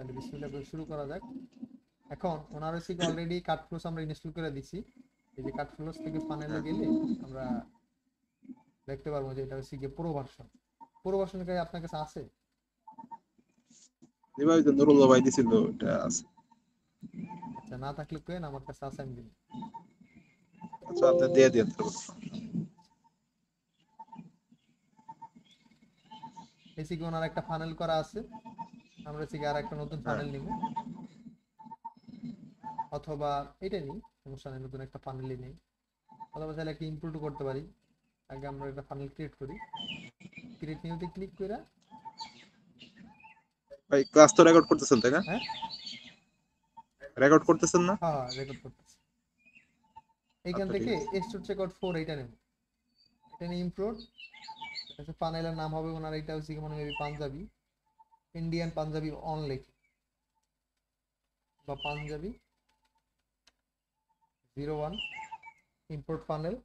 তাহলে বিসমিল্লাহ করে শুরু করা যাক। এখন ওনার হচ্ছে অলরেডি কাট ফ্লোস আমরা ইনস্টল করে দিছি। এই যে কাট ফ্লোস থেকে ফানেলে গেলে আমরা দেখতে পারবো যে এটা হচ্ছে গিয়ে পুরো ভার্সন। পুরো ভার্সন কি আপনার কাছে আছে? এবার যে নুরুল্লাহ ভাই দিছিল এটা আছে। আচ্ছা, না থাকলে কেন, আমার কাছে আছে, আমি দিন। আচ্ছা আপনি দিয়ে দিন তো। এসি কি ওনার একটা ফানেল করা আছে, আমরা হচ্ছে আর একটা নতুন হ্যাঁ ফানেল নিব, অথবা এটা নিই, সমস্যা নেই, নতুন একটা ফানেলই নেই, অথবা চাইলে একটা ইম্পোর্ট করতে পারি। আগে আমরা একটা ফানেল ক্রিয়েট করি, ক্রিয়েট নিউতে ক্লিক করে। ভাই ক্লাস তো রেকর্ড করতেছেন তাই না? হ্যাঁ রেকর্ড করতেছেন না? হ্যাঁ হ্যাঁ, রেকর্ড করতেছি। এইখান আচ্ছা ঠিক থেকে আছে। স্টোর চেকআউট 4 এটা নেব, এটা নিয়ে ইম্পোর্ট। আচ্ছা, ফানেলের নাম হবে ওনার, এটা হচ্ছে মনে হয় পাঞ্জাবি, ইন্ডিয়ান পাঞ্জাবি অন লেখি, বা Punjabi 01 import funnel.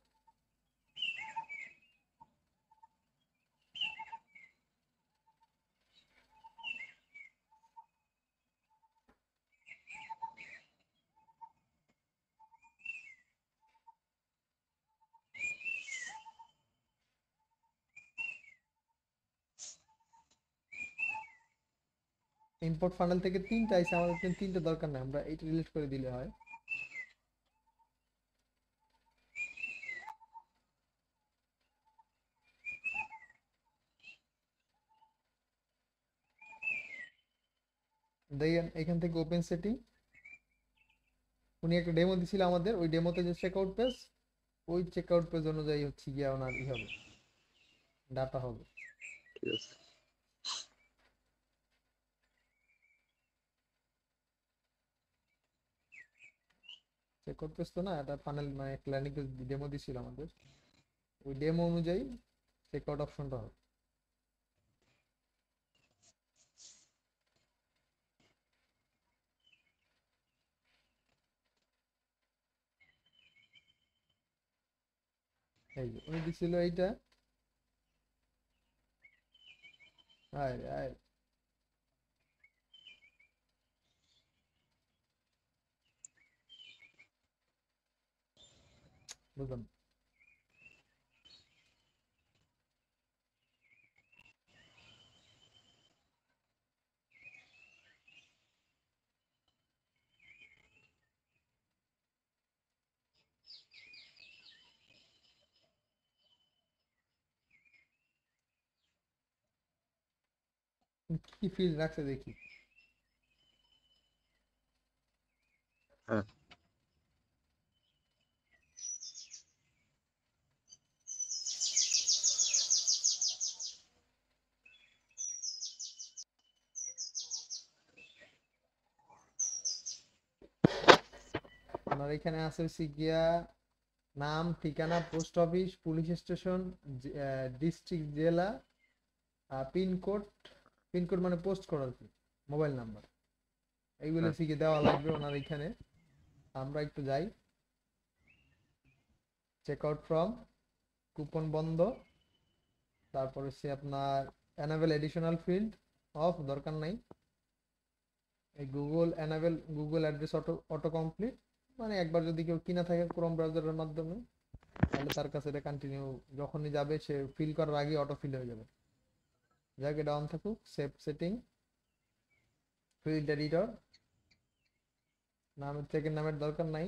Import funnel থেকে তিনটা আইসে, আমাদের তিনটা দরকার নাই, আমরা এইটা ডিলিট করে দিলে হয়। দেখেন এখান থেকে ওপেন সেটিং, উনি একটা ডেমো দিছিল আমাদের, ওই ডেমোতে যে চেকআউট পেজ, ওই চেকআউট পেজ অনুযায়ী হচ্ছে গিয়া ওনার ই হবে, ডাটা হবে। ঠিক আছে। চেকআউট পেজ তো না, এটা ফানেল মানে একটা ল্যান্ডিং পেজ ডেমো দিছিল আমাদের, ওই ডেমো অনুযায়ী চেকআউট অপশনটা হবে। এই যে উনি দিছিল এইটা। আয় আয়, বুঝলাম। কি ফিল্ড রাখছে দেখি। হ্যাঁ ওনার এখানে আছে হচ্ছে গিয়া নাম, ঠিকানা, post office, police station, district, জেলা, পিনকোড। পিনকোড মানে পোস্ট কোড আর কি, মোবাইল নাম্বার, এইগুলো হ্যাঁ শিখে দেওয়া লাগবে ওনার এখানে। আমরা একটু যাই, চেক আউট ফ্রম, কুপন বন্ধ, তারপর হচ্ছে আপনার এনাবেল এডিশনাল ফিল্ড অফ, দরকার নাই। এই Google enable, Google address auto auto complete, মানে একবার যদি কেউ কিনা থাকে ক্রোম ব্রাউজারের মাধ্যমে, তাহলে তার কাছে এটা কন্টিনিউ যখনই যাবে সে ফিল করার আগে অটো ফিল হয়ে যাবে। যাক, এটা অন থাকুক। সেভ সেটিং, ফিল্ড এডিটর, নামের থেকে নামের দরকার নাই,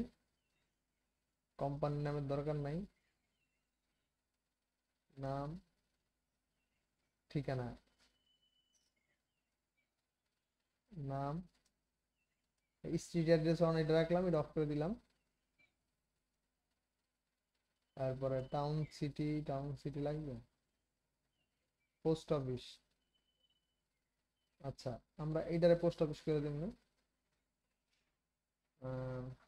কোম্পানির নামের দরকার নাই, নাম, ঠিকানা, নাম, স্ট্রিট অ্যাড্রেস অন, এটা রাখলাম, এটা অফ করে দিলাম। তারপরে টাউন সিটি, টাউন সিটি লাগবে, পোস্ট অফিস, আচ্ছা আমরা এইটারে পোস্ট অফিস করে দিব।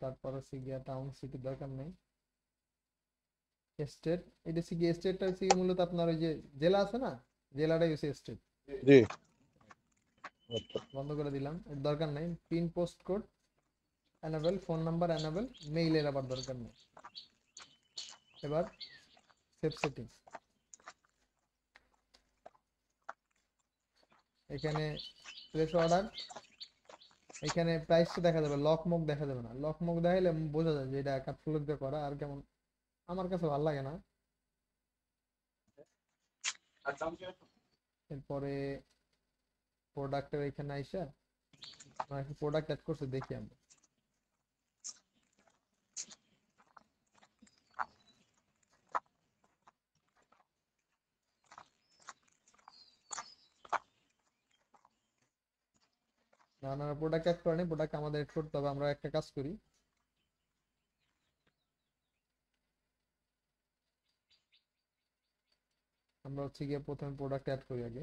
তারপর হচ্ছে গিয়া টাউন সিটি দরকার নেই। স্টেট, এটা হচ্ছে গিয়ে স্টেটটা হচ্ছে গিয়ে মূলত আপনার ওই যে জেলা আছে না, জেলাটাই হচ্ছে স্টেট। জি আচ্ছা বন্ধ করে দিলাম, এর দরকার নাই। Pin, post code enable, phone number enable, মেইলের আবার দরকার নেই। এবার সেভ সেটিং, এখানে প্লেস অর্ডার, এখানে প্রাইসটা দেখা যাবে, লক মক দেখা যাবে না। লক মক দেখাইলে বোঝা যায় যে এটা কাঠফুলের দিয়ে করা, আর কেমন আমার কাছে ভালো লাগে না। এরপরে প্রোডাক্টের এখানে আইসা প্রোডাক্ট অ্যাড করছে দেখি আমরা। না না, প্রোডাক্ট অ্যাড করেনি, প্রোডাক্ট আমাদের অ্যাড করতে হবে। আমরা একটা কাজ করি, আমরা হচ্ছে গিয়ে প্রথমে প্রোডাক্ট অ্যাড করি আগে।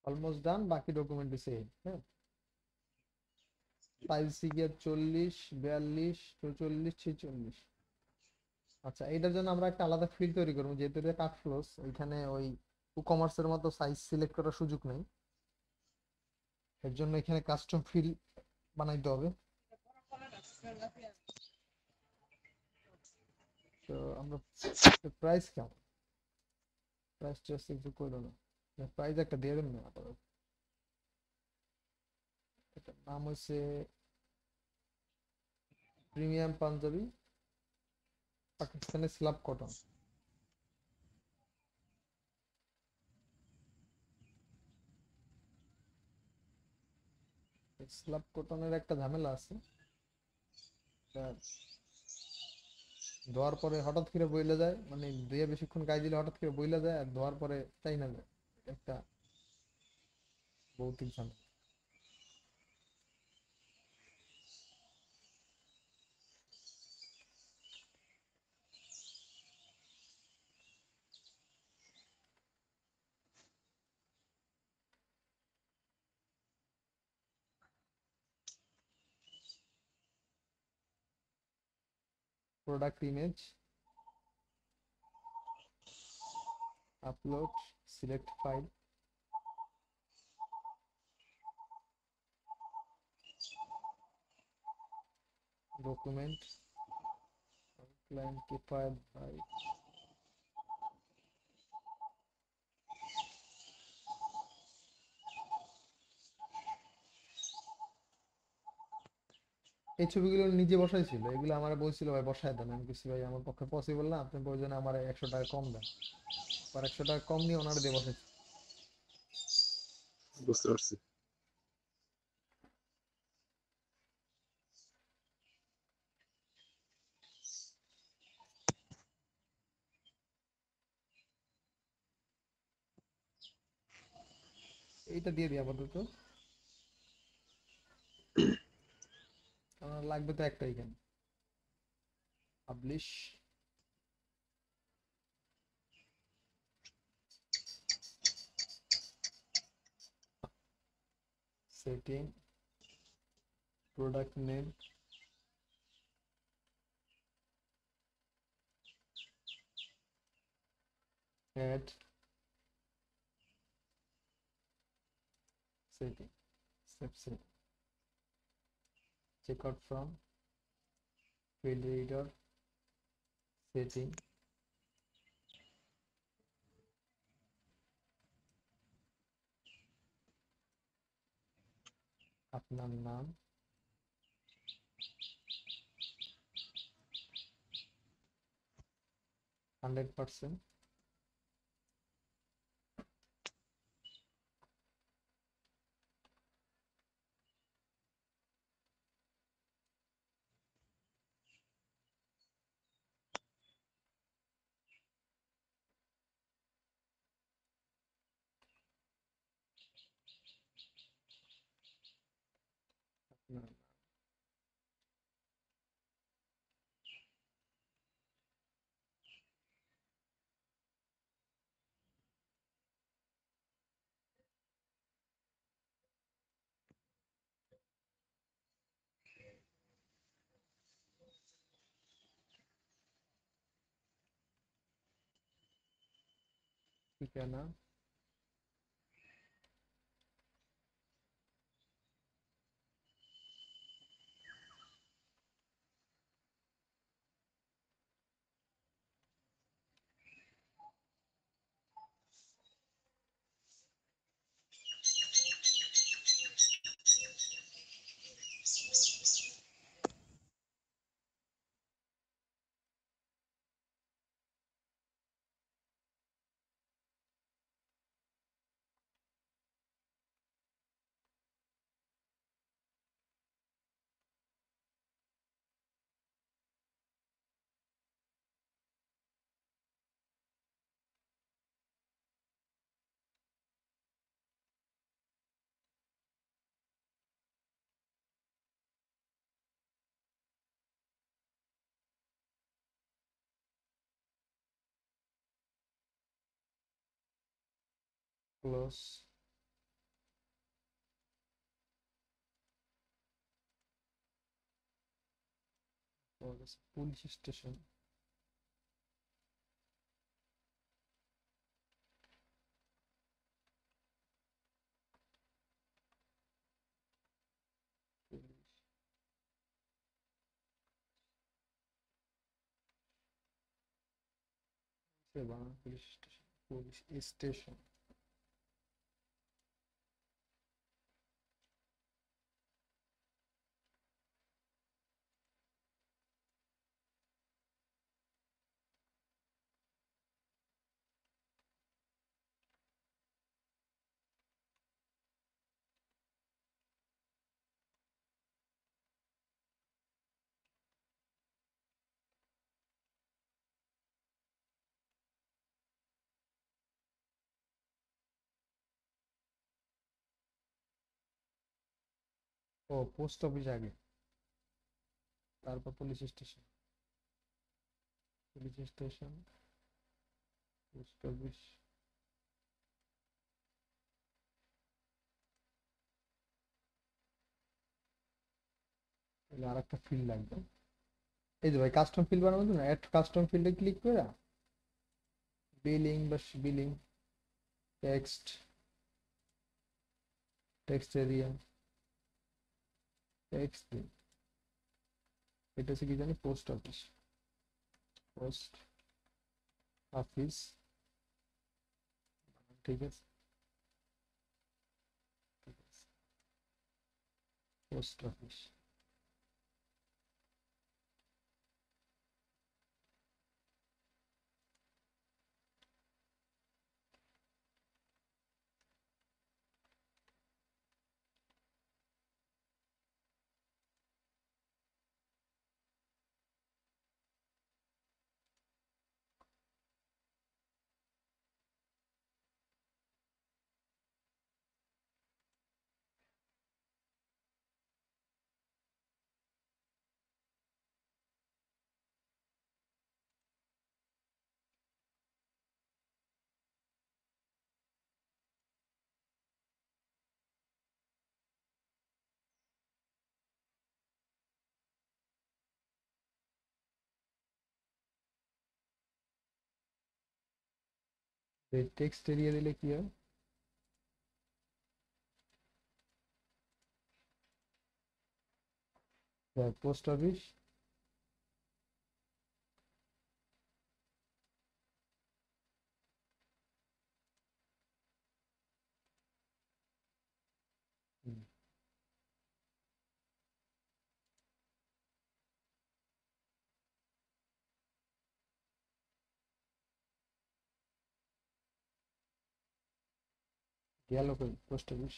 অলমোস্ট ডান, বাকি ডকুমেন্ট সেম। হ্যাঁ, সাইজ গিয়ে 40, 42, 44, 46। আচ্ছা, এটার জন্য আমরা একটা আলাদা ফিল্ড তৈরি করবো, যেহেতু এটা কাট ফ্লোস। এখানে ওই কমার্সের মতো সাইজ সিলেক্ট করার সুযোগ নেই। এর জন্য এখানে কাস্টম ফিল্ড বানাইতে হবে। তো আমরা প্রাইস কেমন, প্রাইস জাস্ট একটু করলো না, প্রাইস একটা দিয়ে দেন না আপাতত। এটার নাম হচ্ছে premium Punjabi Pakistani slub cotton. Slub কটনের একটা ঝামেলা আছে, এটা ধোয়ার পরে হঠাৎ করে বইলে যায়, মানে ধুয়ে বেশিক্ষণ গায়ে দিলে হঠাৎ করে বইলে যায়, আর ধোয়ার পরে চাই না যায়। একটা ভৌতিক ঝামেলা। Product image, upload, select file, document, client file ভাই। এই ছবিগুলো নিজে বসাইছিল, এগুলো আমার বলছিল ভাই বসায় দেন। আমি কিছু ভাই আমার পক্ষে পসিবল না, আপনি প্রয়োজনে আমার 100 টাকা কম দেন। আর 100 টাকা কম নিয়ে ওনার দিয়ে বসাইছি। বুঝতে পারছি। এইটা দিয়ে দিই আপাতত, আমার লাগবে তো একটা এখানে। Publish, setting, product name, add setting, step 7, check out from field reader setting, আপনার নাম, 100%, আপনার ঠিকানা, ক্লোজ, পুলিশ স্টেশন, পুলিশ সেবা, পুলিশ স্টেশন, পুলিশ স্টেশন, ও পোস্ট অফিস আগে, তারপর police station, police station, post office, আর একটা ফিল্ড লাগবে। এই যে ভাই কাস্টম ফিল্ড বানাবো না, অ্যাড কাস্টম ফিল্ডে ক্লিক করে বিলিং বা billing text, text area, text, এটা হচ্ছে কি জানি পোস্ট অফিস, পোস্ট অফিস, ঠিক আছে, ঠিক আছে, পোস্ট অফিস। এই টেক্সট এরিয়া দিলে কি হয়? পোস্ট অফিস, গেল কই পোস্ট অফিস?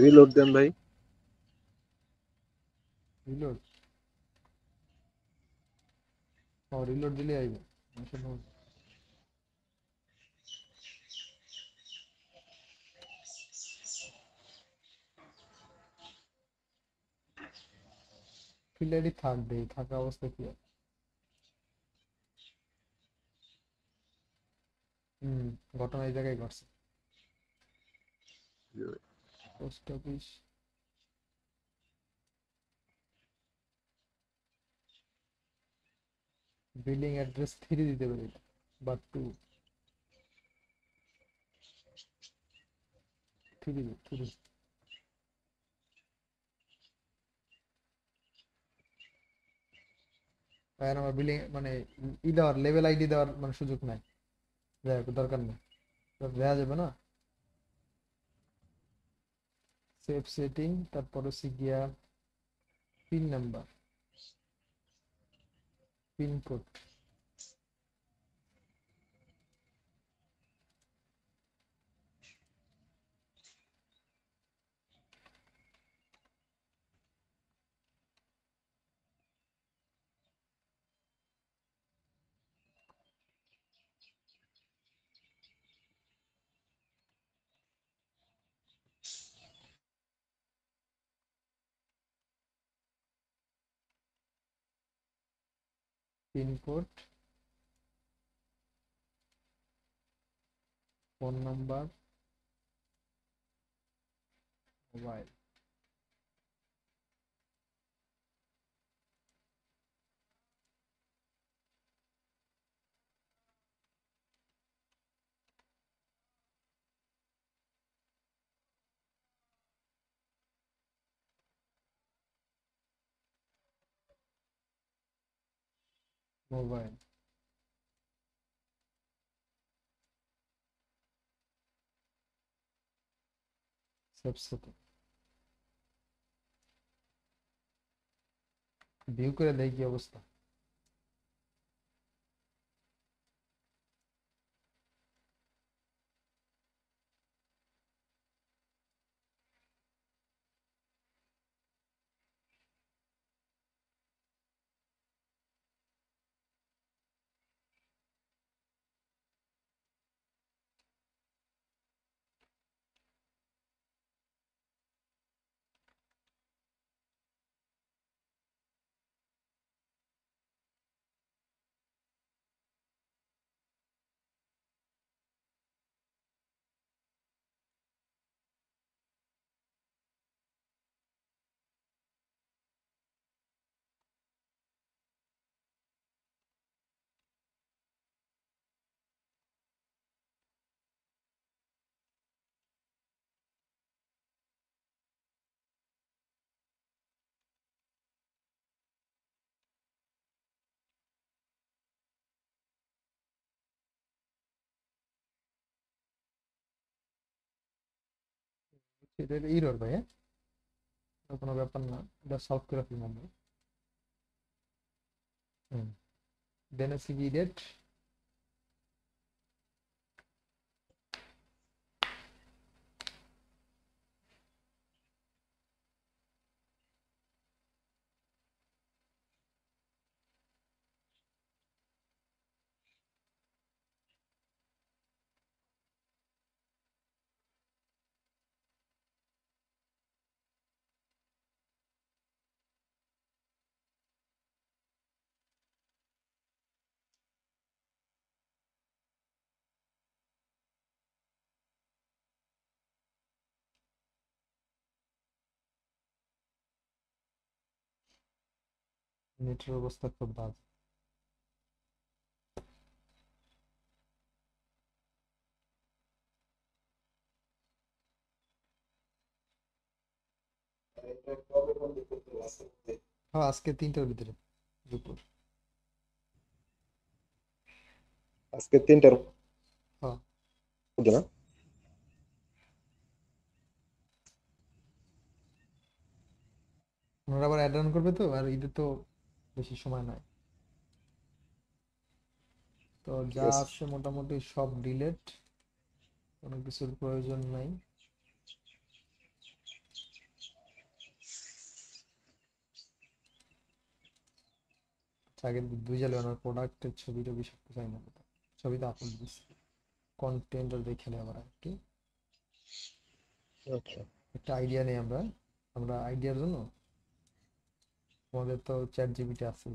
রিলোড দেন ভাই। রিলোড, ও রিলোড দিলে আইব। ফিল্ড আইডি থাকবে, থাকা অবস্থা কি হয়? হুম, ঘটনা এই জায়গায় ঘটছে। পোস্ট অফিস, বিলিং অ্যাড্রেস 3 দিতে পারি বা 2, 3 এখন আমার বিলিং মানে দেওয়ার লেভেল আইডি দেওয়ার মানে সুযোগ নাই, যাই হোক দরকার নেই, তো দেওয়া যাবে না। সেভ সেটিং, তারপর হচ্ছে গিয়া pin number, pincode, pincode, phone number, mobile. Mobile, save setting, view করে দেখি কি অবস্থা। এটা ইরর ভাই, হ্যাঁ, এটা কোনো ব্যাপার না, এটা সলভ করে ফেলবো আমরা। হুম, দেন হচ্ছে কি ডেট, নেটের অবস্থা খুব বাজে। হ্যাঁ, আজকে 3টার ভিতরে দুপুর। আজকে 3টার হ্যাঁ, মধ্যে না? ওনারা আবার অ্যাড অন করবে তো, আর ঈদে তো বেশি সময় নাই। তো ঠিক যা আছে। আছে মোটামুটি সব ডিলেট, কোনো কিছুর প্রয়োজন নাই। আগে দুই জালে ওনার প্রোডাক্টের ছবি টবি সব কিছু আমি ছবি তো আপলোড দিচ্ছি, কন্টেন্ট আর দেখে আবার আর কি আচ্ছা। একটা আইডিয়া নেই আমরা। আমরা আইডিয়ার জন্য আমাদের তো চ্যাট জিপিটি আছে।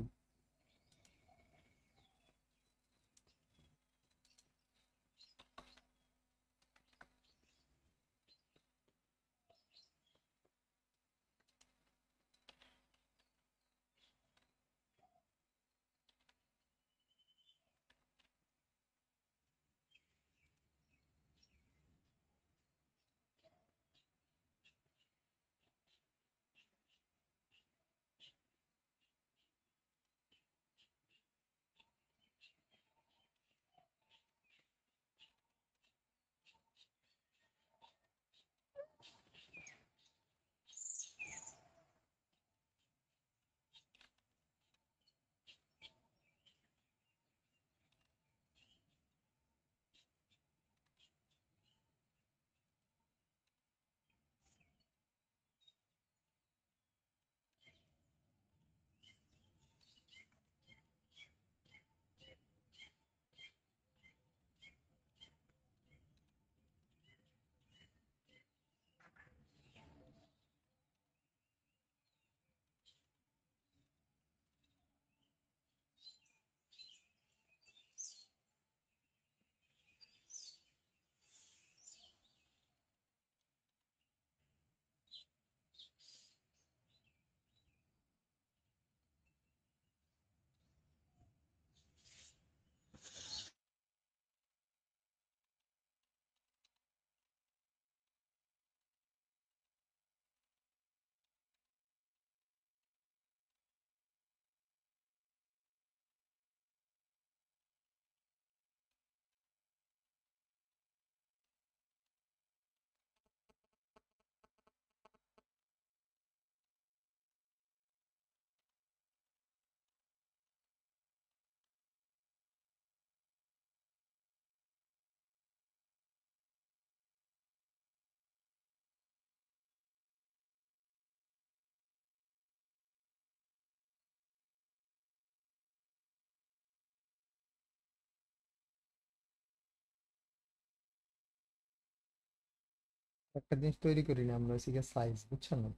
একটা জিনিস তৈরি করি না আমরা, হচ্ছে সাইজ, বুঝছেন না?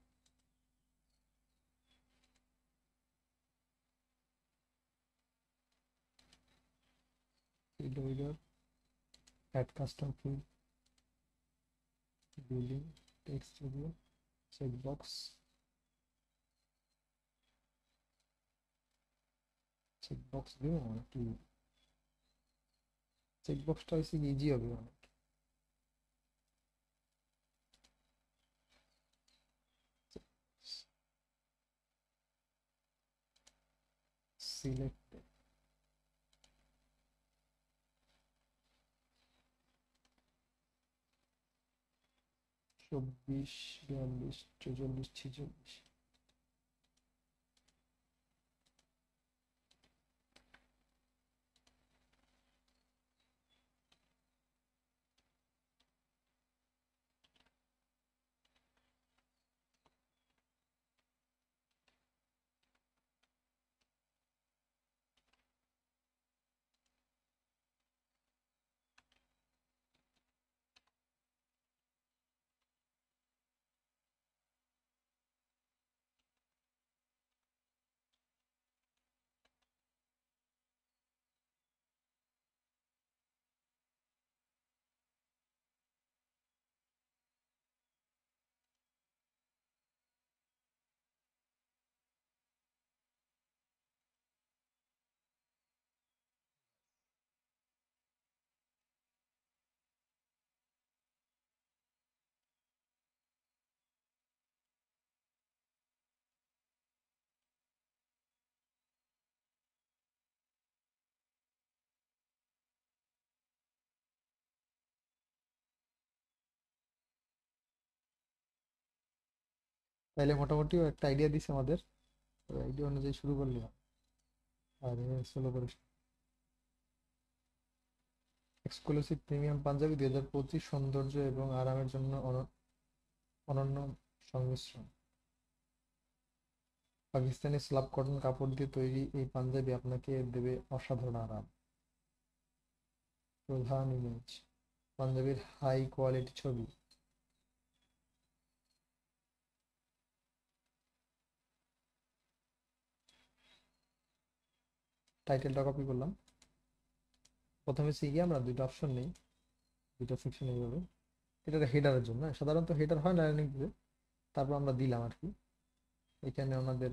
Video add custom field, building, text video, check box. Check box দিব নাকি? চেক বক্সটা হচ্ছে ইজি হবে অনেক। সিলেক্ট 24, 42, 44, 46। তাইলে মোটামুটি একটা আইডিয়া দিছে আমাদের, ওই আইডিয়া অনুযায়ী শুরু করলে হয়। আর স্লো করে এক্সক্লুসিভ প্রিমিয়াম পাঞ্জাবি 2025 সৌন্দর্য এবং আরামের জন্য অনন্য সংমিশ্রণ। পাকিস্তানি স্লাব কটন কাপড় দিয়ে তৈরি এই পাঞ্জাবি আপনাকে দেবে অসাধারণ আরাম। প্রধান ইমেজ, পাঞ্জাবির হাই কোয়ালিটি ছবি। টাইটেলটা কপি করলাম। প্রথমে গিয়ে আমরা দুইটা অপশন নেই, দুইটা সেকশন এইভাবে। এটা হেডারের জন্য, সাধারণত হেডার হয় না রানিং দিতে। তারপর আমরা দিলাম আর কি। এখানে আমাদের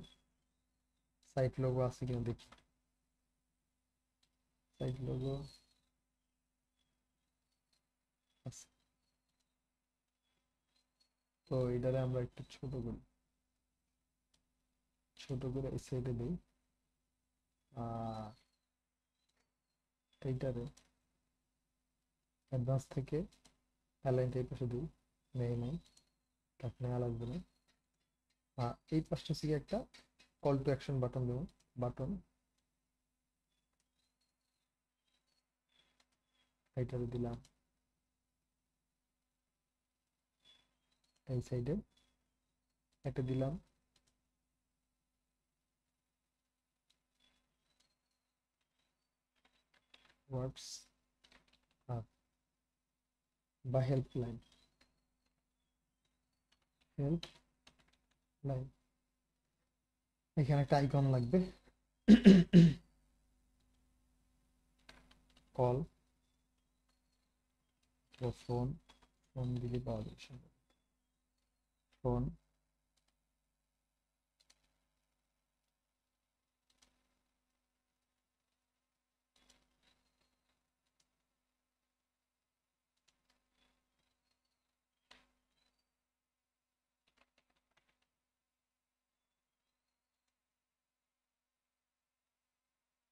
সাইট লোগো আছে কিনা দেখি। সাইট লোগো আছে, তো এটারে আমরা একটু ছোট করি, ছোট করে এই সাইডে দিই। আর এইটারে অ্যাডভান্স থেকে অ্যালাইন এই পাশে দিই, নেই তারপরে লাগবে না। আর এই পাশটা থেকে একটা কল টু অ্যাকশন বাটন দেবো, বাটন এইটারে দিলাম। এই সাইডে একটা দিলাম, ওয়ার্ডস বা হেল্পলাইন, হেল্পলাইন। এখানে একটা আইকন লাগবে, কল ও ফোন, ফোন দিলে পাওয়া যাবে সম্ভবত। ফোন,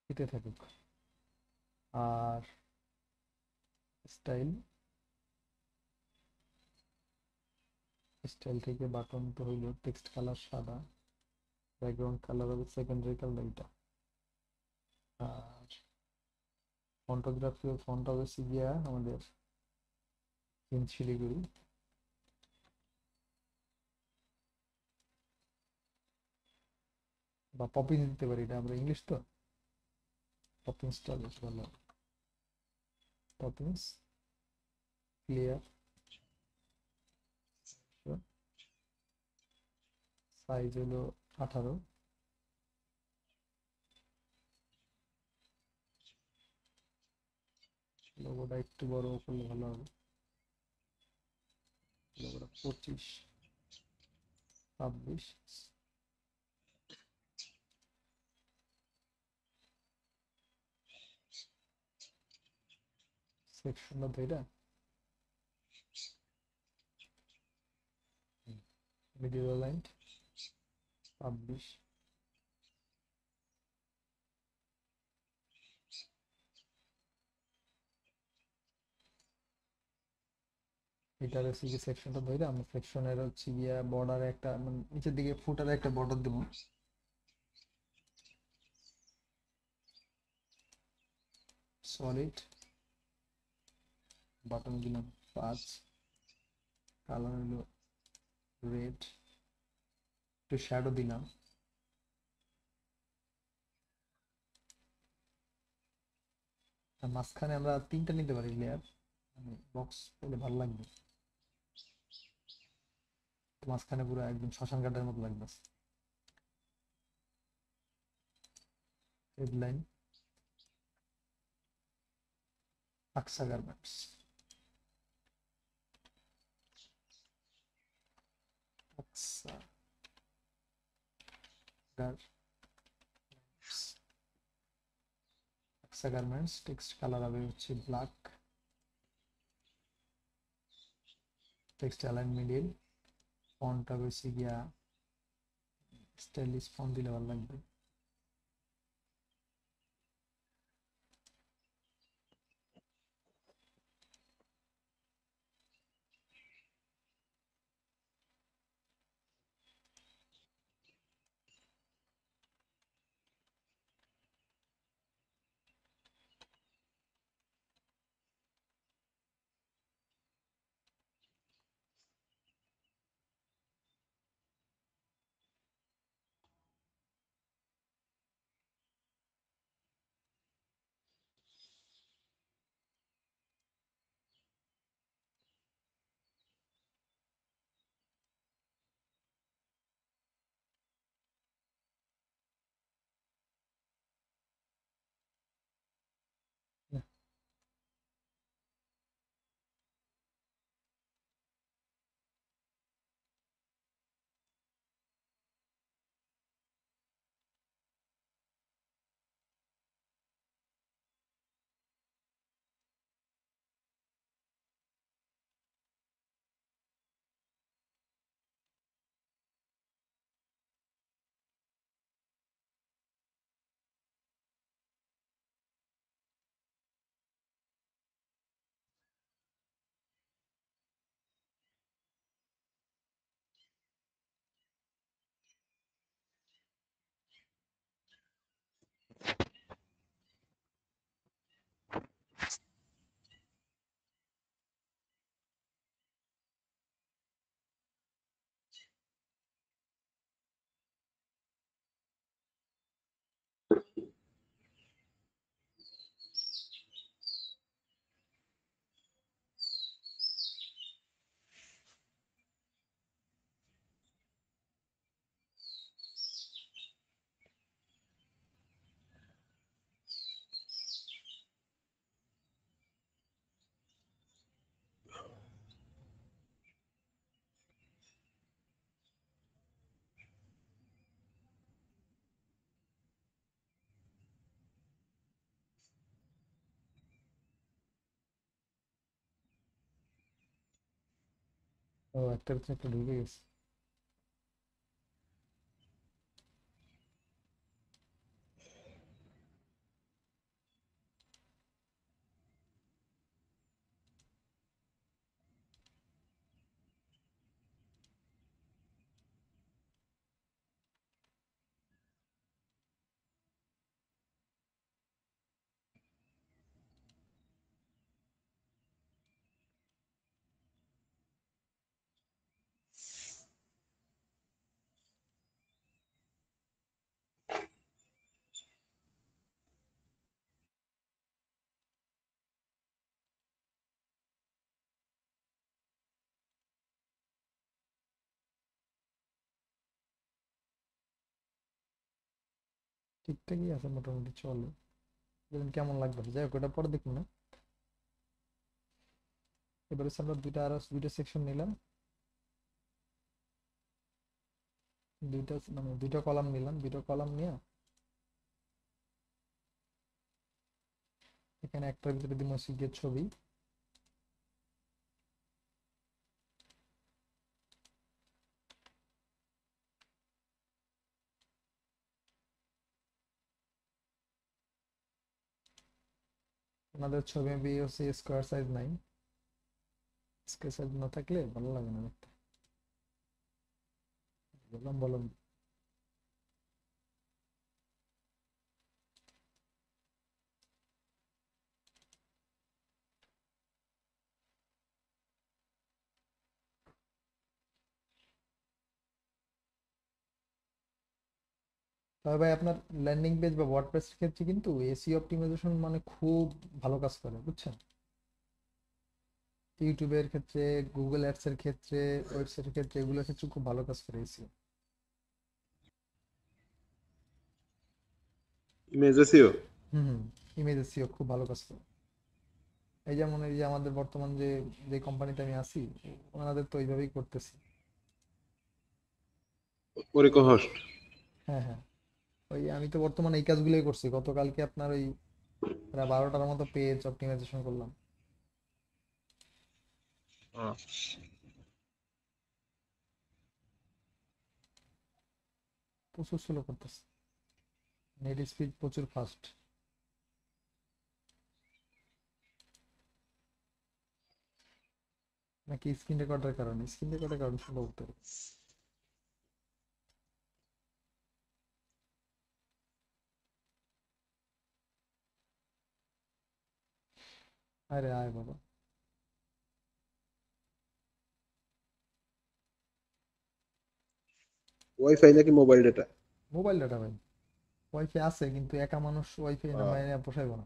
দিতে থাকুক। আর স্টাইল, স্টাইল থেকে বাটন তো হইলো টেক্সট কালার সাদা, ব্যাকগ্রাউন্ড কালার হবে সেকেন্ডারি কালার এটা। আর ফন্টোগ্রাফি ও ফন্ট হবে গিয়া আমাদের শিলিগুড়ি। বা পপিংস দিতে পারি, এটা আমরা ইংলিশ তো, পপিংসটা বেশ ভালো। পপিংস ক্লিয়ার, সাইজ হলো 18। লোগোটা একটু বড় করলে ভালো হবে, লোগোটা 25, 26। সেকশনটা ধরে মিডিল লাইন 26। এটার হচ্ছে কি সেকশনটা ধরে আমরা সেকশনের হচ্ছে গিয়া বর্ডারে একটা মানে নিচের দিকে ফুটারে একটা বর্ডার দেবো। সলিড বাটন দিলাম 5, কালার হলো রেড, একটু শ্যাডো দিলাম। আর মাঝখানে আমরা 3টা নিতে পারি লেয়ার, মানে বক্স পেলে ভালো লাগবে। মাঝখানে পুরো একদম শ্মশান ঘাটের মতো লাগবে। হেডলাইন আকসা গার্মেন্টস, আকসা গার্মেন্টস, আকসা গার্মেন্টস। টেক্সট কালার হবে হচ্ছে black, text align middle, font হবে হচ্ছে গিয়া স্টাইলিশ ফন্ট দিলে ভালো লাগবে। ও একটা ভিতরে একটা ঢুকে গেছে। ঠিকঠাকই আছে, মোটামুটি চলে। দেখুন কেমন লাগবে, যাই হোক ওটা পরে দেখুন না। এবারে হচ্ছে আমরা দুইটা সেকশন নিলাম, দুইটা কলাম নিলাম। দুইটা কলাম নিয়ে এখানে একটার ভিতরে দিব হচ্ছে গিয়ে ছবি। আমাদের ছবি হচ্ছে স্কোয়ার সাইজ নাই, স্কোয়ার সাইজ না থাকলে ভালো লাগে না দেখতে। বললাম বললাম। তবে ভাই আপনার ল্যান্ডিং পেজ বা ওয়ার্ডপ্রেস ক্ষেত্রে কিন্তু এসইও অপটিমাইজেশন মানে খুব ভালো কাজ করে, বুঝছেন? ইউটিউবের ক্ষেত্রে, গুগল অ্যাডস এর ক্ষেত্রে, ওয়েবসাইটের ক্ষেত্রে, এগুলোর ক্ষেত্রে খুব ভালো কাজ করে এসইও। Image SEO. হুম হুম। ইমেজ এসইও খুব ভালো কাজ করে। এই যেমন এই যে আমাদের বর্তমান যে যে কোম্পানিতে আমি আছি, ওনাদের তো এইভাবেই করতেছি। ওরিকো হোস্ট। হ্যাঁ হ্যাঁ। ওই আমি তো বর্তমানে এই কাজগুলোই করছি। গতকালকে আপনার ওই প্রায় 12টার মতো পেজ অপটিমাইজেশন করলাম। প্রচুর স্লো করতেছে, নেট স্পিড প্রচুর ফাস্ট। নাকি স্ক্রিন রেকর্ডের কারণে? স্ক্রিন রেকর্ডের কারণে সম্ভবত। আরে আয় বাবা। ওয়াইফাই নাকি মোবাইল ডেটা? মোবাইল ডাটা ভাই। ওয়াইফাই আছে কিন্তু একা মানুষ ওয়াইফাই না মানে পোষাইব না।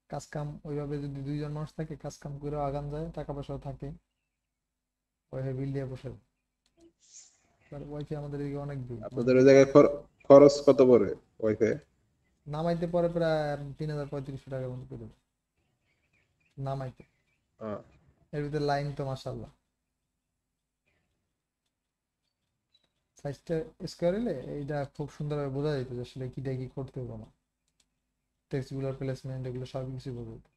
কাজ কাম ওইভাবে যদি দুইজন মানুষ থাকে, কাজ কাম করে আগান যায়, টাকা পয়সাও থাকে, ওয়াইফাই বিল দিয়ে পোষাইব। ওয়াইফাই আমাদের এদিকে অনেক দূর, মানে আপনাদের ওই জায়গায় খরচ কত পড়ে ওয়াইফাই? নামাইতে পরে প্রায় 3,000 3500 টাকার মতো পড়বে নামাইতে। এর ভিতরে লাইন তো মাশাআল্লাহ সাইজটা স্কোয়ার হলে এইটা খুব সুন্দরভাবে বোঝা যেত যে আসলে কিটা কি করতে হবে না, টেক্সট গুলোর প্লেসমেন্ট এগুলো সব কিছু বোঝা যেত।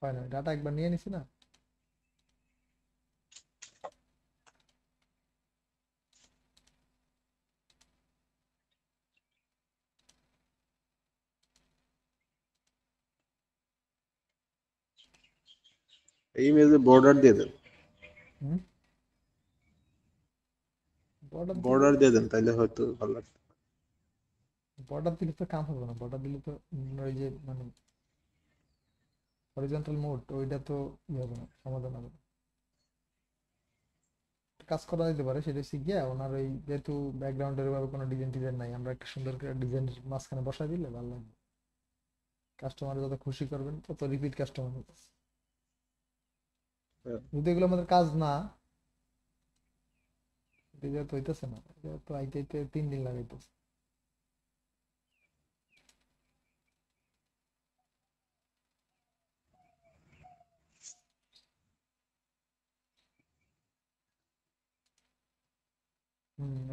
হয় না, ডাটা একবার নিয়ে নিছি না। এই ইমেজে বর্ডার দিয়ে দেন। হুম। বর্ডার দিলে বর্ডার দিয়ে দেন তাইলে হয়তো ভালো লাগবে। বর্ডার দিলে তো কাম হবে না। বর্ডার দিলে তো ওই যে মানে হরিজন্টাল মোড ওইটা তো ই হবে না, সমাধান হবে না। কাজ করা যেতে পারে, সেটা হচ্ছে গিয়া ওনার ওই যেহেতু ব্যাকগ্রাউন্ডের ভাবে কোনো ডিজাইন নাই, আমরা একটা সুন্দর করে ডিজাইন মাঝখানে বসাই দিলে ভালো লাগবে। কাস্টমার যত খুশি করবেন তত রিপিট কাস্টমার হবে। হ্যাঁ। যদি এগুলো আমাদের কাজ না, এটা তো হইতেছে না, এটা তো আইতে আইতে 3 দিন লাগাইতেছে।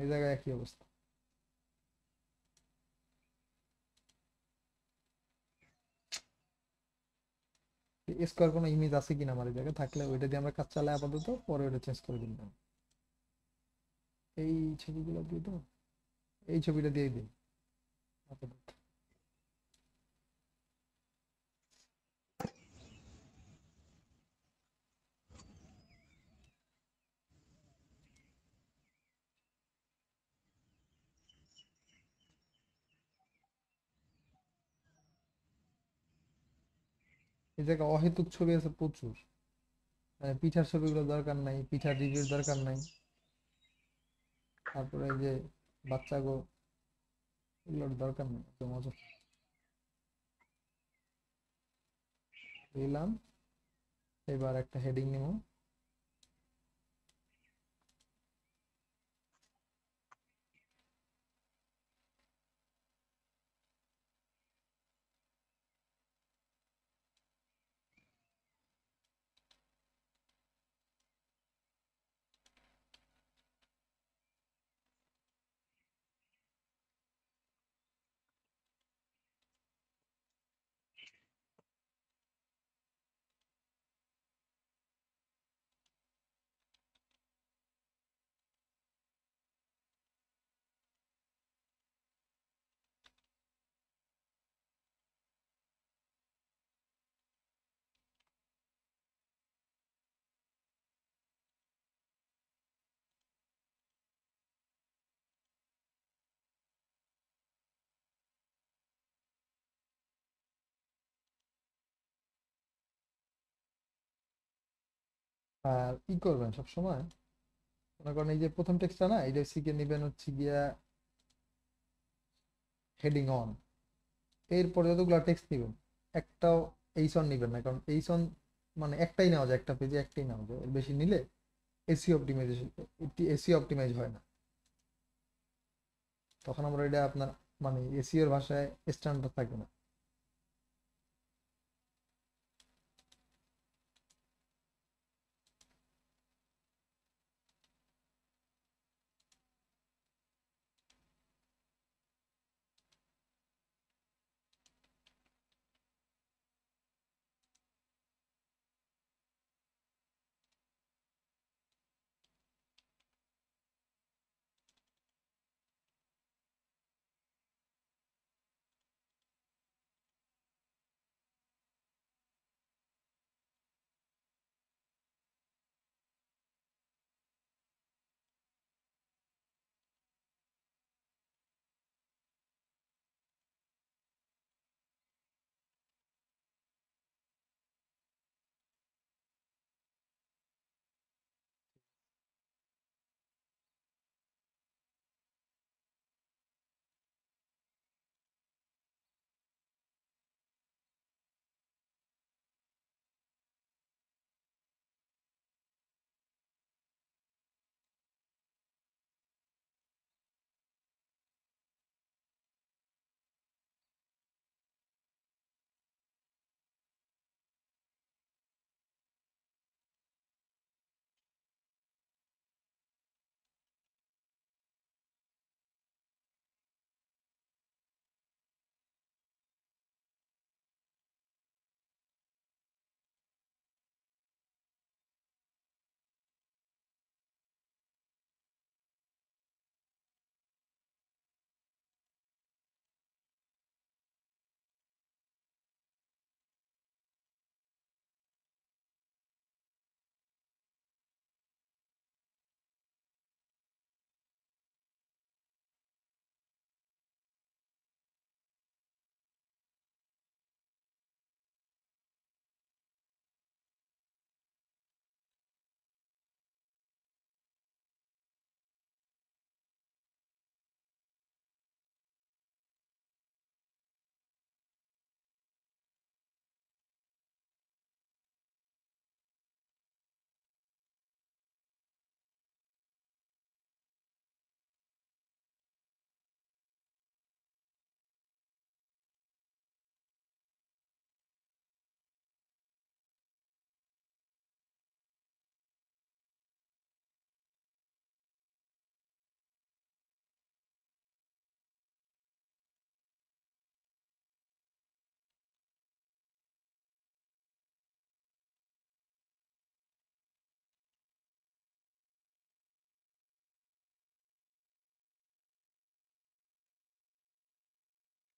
এই জায়গায় একই অবস্থা। স্কোয়ার কোনো ইমেজ আছে কিনা আমার এই জায়গায়, থাকলে ওইটা দিয়ে আমরা কাজ চালাই আপাতত, পরে ওটা চেঞ্জ করে দিলাম। এই ছবিগুলো দিয়ে তো, এই ছবিটা দিয়ে দিই আপাতত। এই জায়গায় অহেতুক ছবি আছে প্রচুর, মানে পিঠার ছবিগুলো দরকার নাই, পিঠার রিভিউর দরকার নাই। তারপরে এই যে বাচ্চা গো, এগুলোর দরকার নেই, এত মজা দিলাম। এবার একটা হেডিং নিব। আর ই করবেন সব সময়, মনে করেন এই যে প্রথম টেক্সটটা না, এটা শিখে নিবেন হচ্ছে গিয়া হেডিং অন। এরপরে যতগুলো টেক্সট নিবেন, একটাও এইসন নিবেন না, কারণ এইসন মানে একটাই নেওয়া যায়, একটা পেজে একটাই নেওয়া যায়, এর বেশি নিলে এসিও অপটিমাইজেশন, এসিও অপটিমাইজ হয় না। তখন আমরা এটা আপনার মানে এসিওর ভাষায় স্ট্যান্ডার্ড থাকবে না।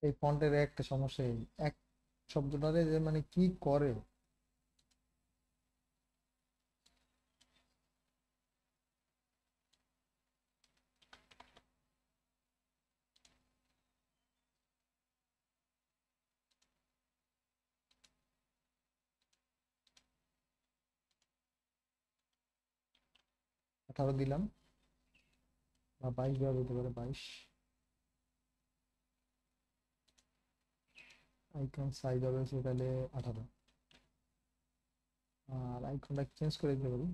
এই ফন্টের একটা সমস্যা, এই এক শব্দটারে যে মানে কি করে। আঠারো দিলাম, বা 22 দেওয়া যেতে পারে, 22। আইকন সাইজ হবে হচ্ছে তাহলে 18। আর আইকনটা চেঞ্জ করে দিতে পারি।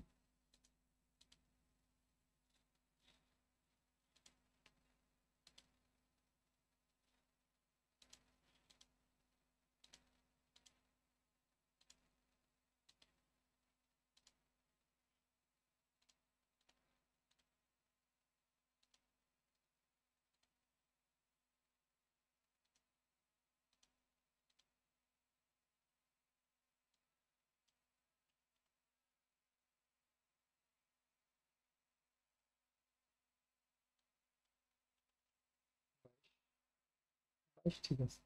বেশ, ঠিক আছে।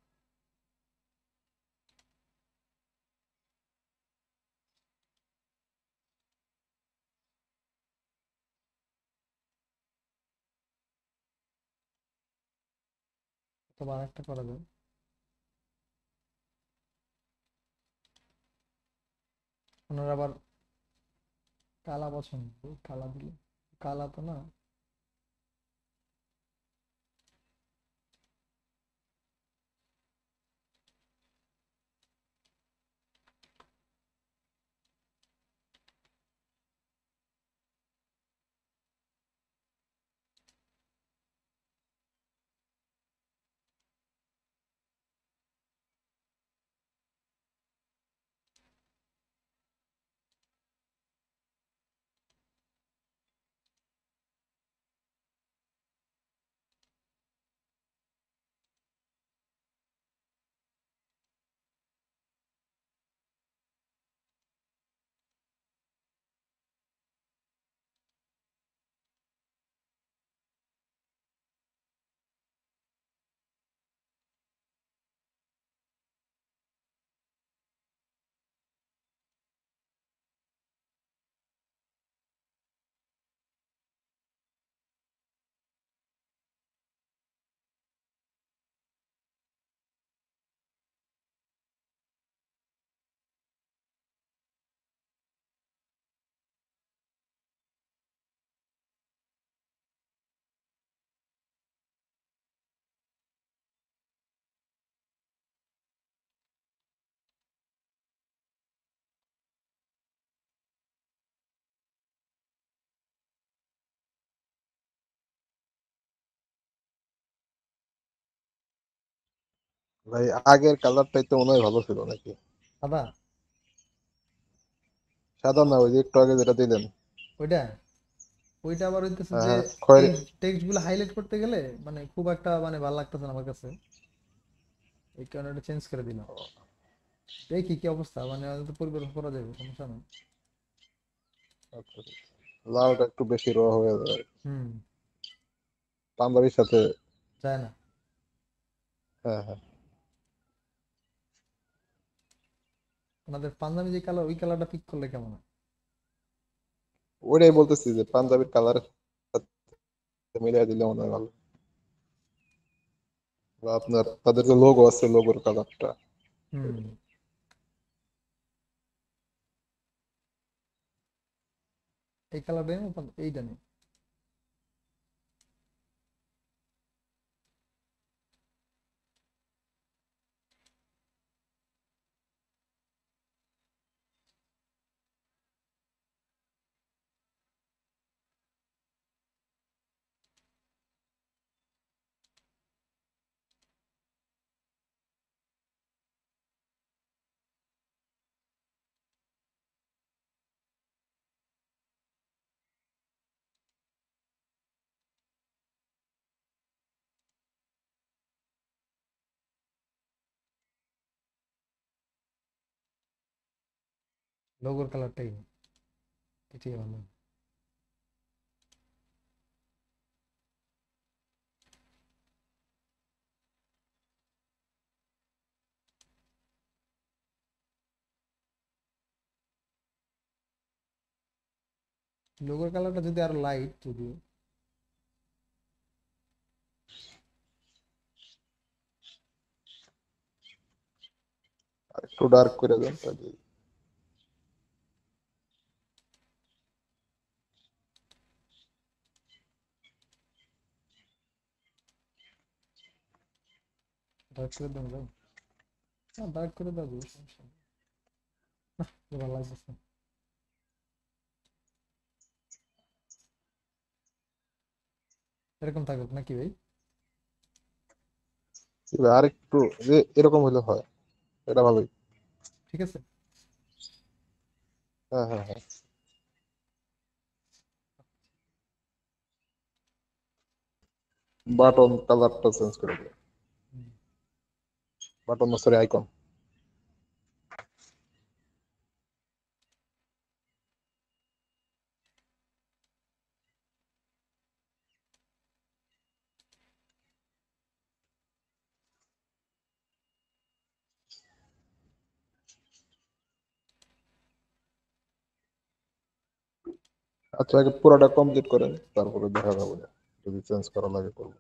অথবা আরেকটা করা যায়, ওনার আবার কালা পছন্দ, কালা দিলে, কালা তো না। ভাই আগের কালারটাই তো মনে হয় ভালো ছিল নাকি? সাদা, সাদা না, ওই যে একটু আগে যেটা দিলেন। ওইটা ওইটা আবার হইতেছে হ্যাঁ যে হ্যাঁ, খয়েরি। টেক্সট টেক্সট গুলো হাইলাইট করতে গেলে মানে খুব একটা মানে ভালো লাগতেছে না আমার কাছে, এই কারণে এটা চেঞ্জ করে দিলাম। দেখি কি অবস্থা, মানে হয়তো পরিবর্তন করা যাবে, সমস্যা নেই। আচ্ছা, লালটা একটু বেশি র হয়ে যায় হুম। পাঞ্জাবির সাথে। যায় না। হ্যাঁ হ্যাঁ, ওনাদের পাঞ্জাবি যে কালার, ওই কালারটা পিক করলে কেমন হয়? ওইটাই বলতেছি যে পাঞ্জাবির কালার মিলিয়ে দিলে মনে হয় ভালো। বা আপনার তাদের যে লোগো আছে, লোগোর কালারটা। হুম। এই কালারটা এইটা নেই। লোগোর কালারটাই নেই, এটাই ভালো। লোগোর কালারটা যদি আরো লাইট যদি আর একটু ডার্ক করে দেন তাহলে। ডার্ক করে দেবো ভাই। না ডার্ক করে দেবো, সমস্যা নেই। ভালো লাগতেছে। এরকম থাকুক নাকি ভাই? আর একটু এরকম হলে হয়, এটা ভালোই। ঠিক আছে। হ্যাঁ হ্যাঁ হ্যাঁ। বাটন কালারটা চেঞ্জ করে দেন। বাটন না, সরি, আইকন। আচ্ছা, আগে পুরোটা কমপ্লিট করেন, তারপরে দেখা যাবে, যদি চেঞ্জ করা লাগে করবো।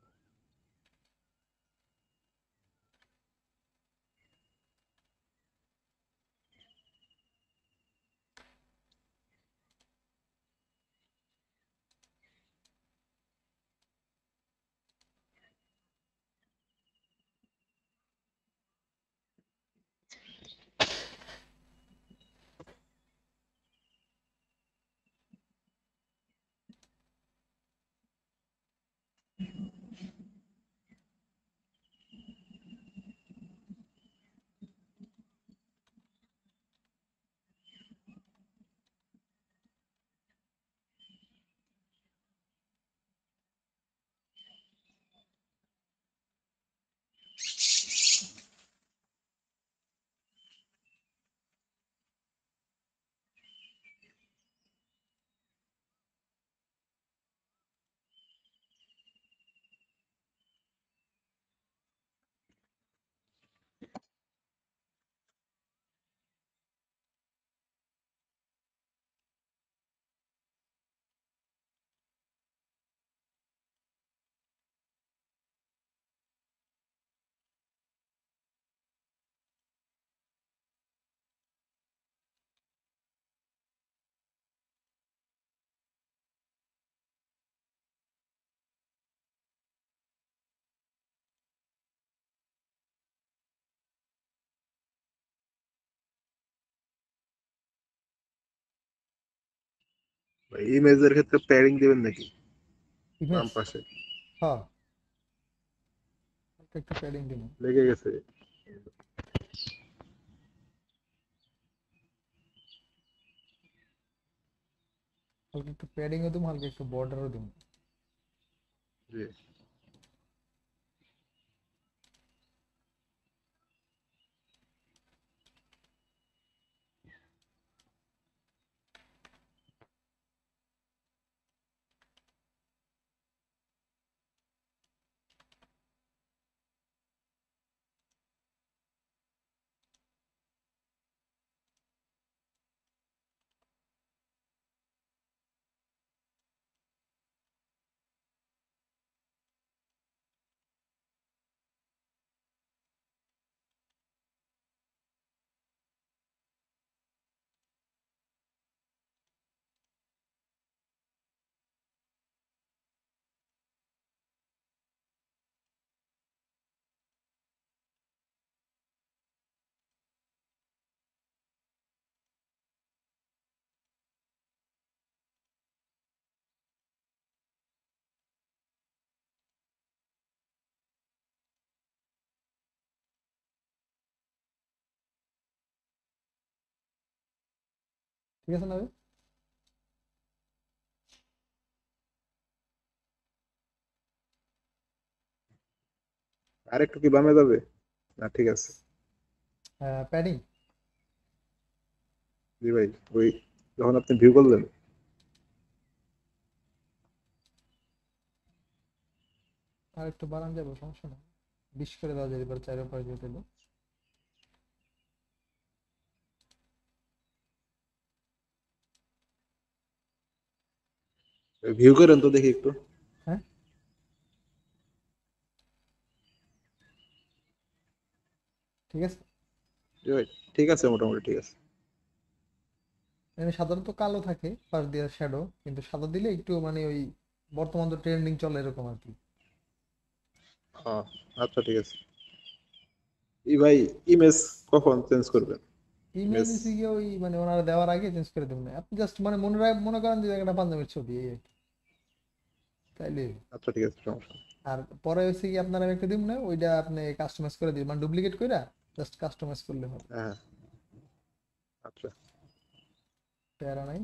ইমেজের ক্ষেত্রে প্যাডিং দিবেন নাকি বাম ইমেজ, পাশে? হ্যাঁ হালকা একটু প্যাডিং দিব। লেগে গেছে। হালকা একটু প্যাডিংও দিব, হালকা একটু বর্ডারও দিব। জি। ঠিক আছে না ভাই? আর একটু কি বামে যাবে? না ঠিক আছে। প্যাডিং জি ভাই, ওই যখন আপনি ভিউ করলেন। আর একটু বাড়ান যাবো, সমস্যা না। 20 করে দেওয়া যায় এবার, 4 দিয়ে দিল। ভিউ করেন তো দেখি একটু। হ্যাঁ, ঠিক আছে। জি ভাই, ঠিক আছে, মোটামুটি ঠিক আছে। এখানে সাধারণত কালো থাকে পাশ দিয়ে শ্যাডো, কিন্তু সাদা দিলে একটু মানে ওই বর্তমান তো ট্রেন্ডিং চলে এরকম আর কি। হ্যাঁ, আচ্ছা ঠিক আছে। ভাই, ইমেজ কখন চেঞ্জ করবেন? Image image. হচ্ছে গিয়ে ওই মানে ওনারা দেওয়ার আগে চেঞ্জ করে দেবেন না, আপনি জাস্ট মানে মনে করেন যে একটা পাঞ্জাবের ছবি এই আর কি, তাইলে। আচ্ছা ঠিক আছে, সমস্যা নেই। আর পরে হচ্ছে কি আপনার আমি একটা দিব না, ওইটা আপনি কাস্টমাইজ করে দিবেন, মানে ডুপ্লিকেট কইরা জাস্ট কাস্টমাইজ করলে হবে। হ্যাঁ, আচ্ছা। প্যারা নাই।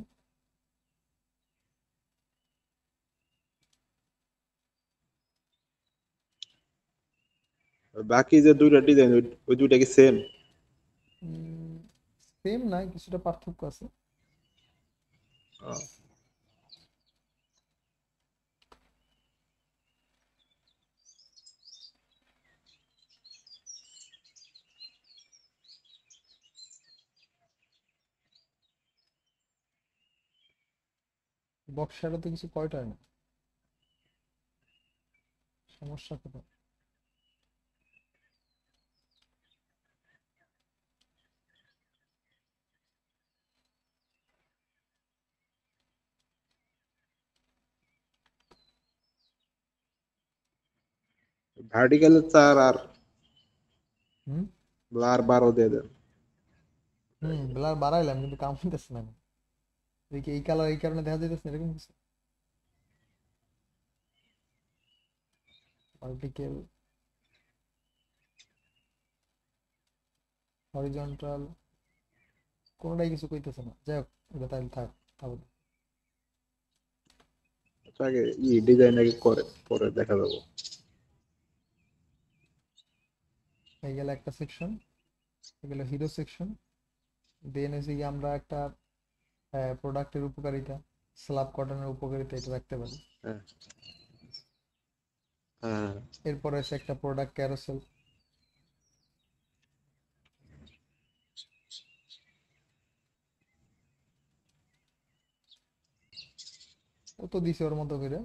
বাকি যে দুইটা ডিজাইন, ওই দুইটা কি সেম? সেম না, কিছুটা পার্থক্য আছে। বক্সারও তো কিছু কয়টা হয় না, সমস্যা কোথায়? ভার্টিক্যালের 4 আর হুম। ব্লার 12 দিয়ে দেন। ব্লার বাড়াইলাম কিন্তু কাম হইতেছে না। দেখি এই কালার এই কারণে দেখা যাইতেছে না এরকম কিছু। ভার্টিক্যাল, হরিজন্টাল, কোনোটাই কিছু কইতেছে না, যাই হোক এটা তাহলে থাক, তাহলে। আচ্ছা, আগে ডিজাইন আগে করে পরে দেখা যাবো। এই গেল একটা সেকশন, এই গেল হিরো সেকশন। দেন হচ্ছে কি আমরা একটা প্রোডাক্টের উপকারিতা, স্ল্যাব কটনের উপকারিতা এটা রাখতে পারি। হ্যাঁ, হ্যাঁ। এরপরে আছে একটা প্রোডাক্ট ক্যারোসেল। ও তো দিছে ওর মতো করে।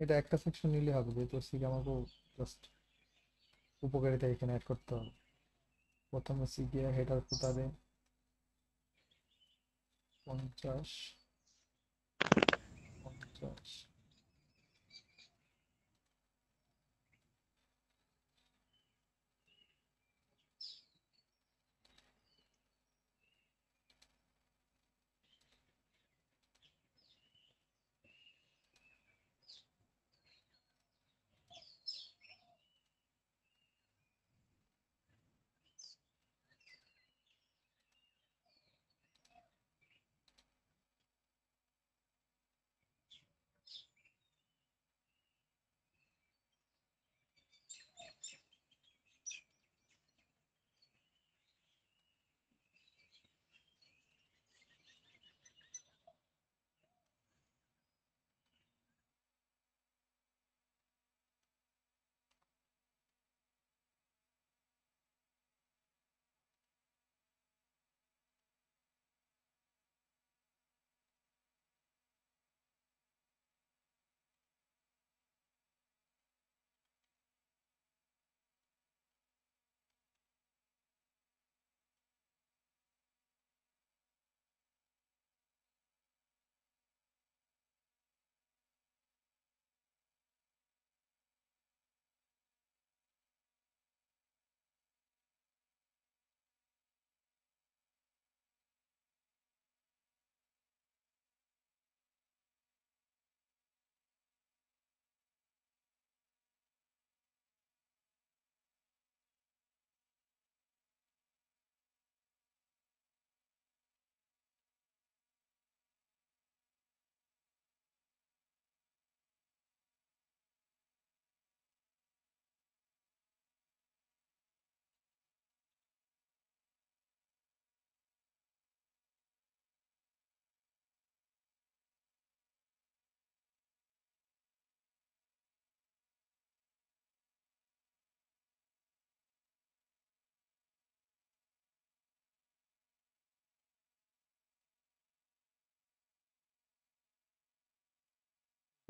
এটা একটা সেকশন নিলে হবে, যেহেতু হচ্ছে কি আমাকে জাস্ট উপকারিতা এখানে অ্যাড করতে হবে। প্রথমে হচ্ছে গিয়ে হেডার ফুটারে 50, 50।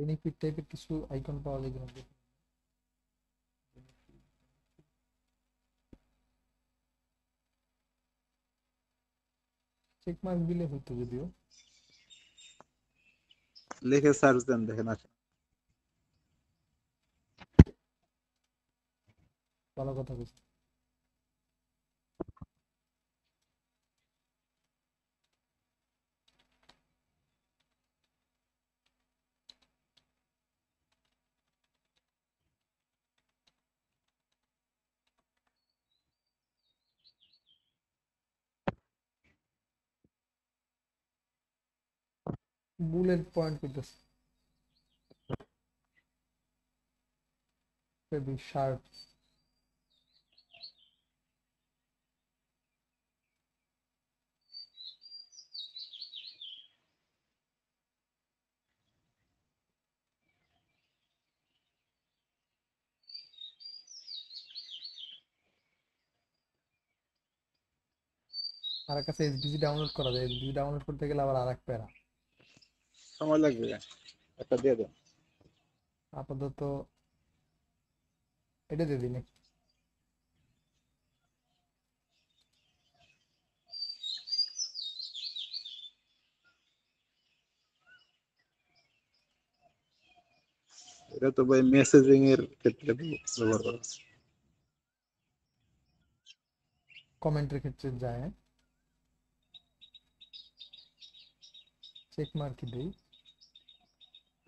বেনিফিট টাইপের কিছু আইকন পাওয়া যায় কিনা দেখি। চেক মার্ক দিলে হইতো যদিও। লিখে সার্চ দেন দেখেন আসে। ভালো কথা বলছি। বুলেট পয়েন্ট করতেছে, বেবি শার্প। আর কাছে এসডিজি ডাউনলোড করা যায়, এসডিজি ডাউনলোড করতে গেলে আবার আরেক প্যারা। সময় লাগবে, একটা দিয়ে দেন। আপাতত এটা দিয়ে দিন। এটা তো ভাই মেসেজিং এর ক্ষেত্রে ব্যবহার করা হয়। কমেন্টের ক্ষেত্রে যায়, চেক মার্ক দেই।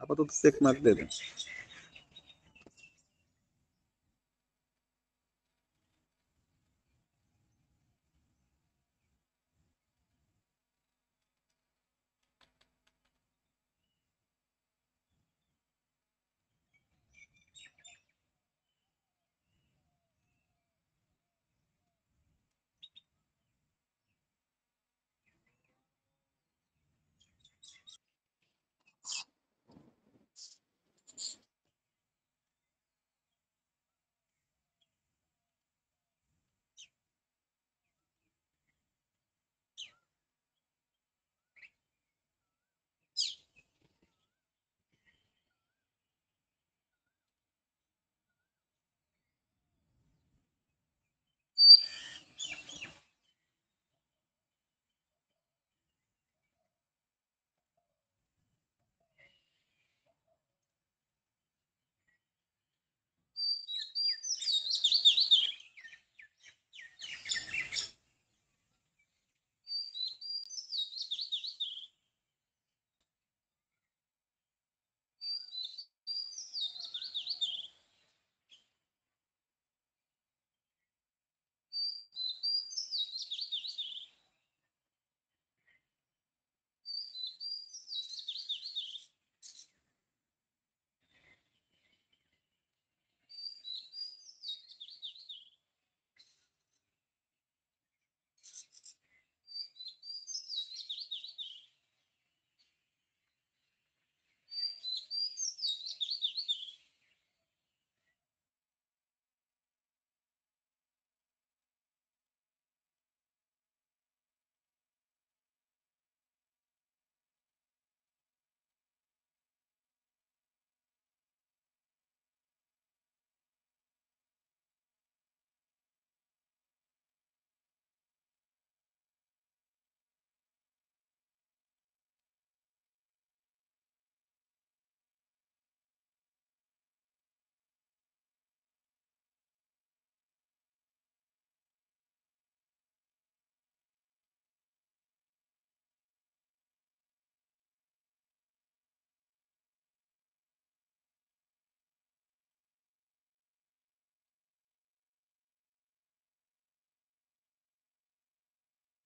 আপাতত চেক মার্ক দিয়ে দেন।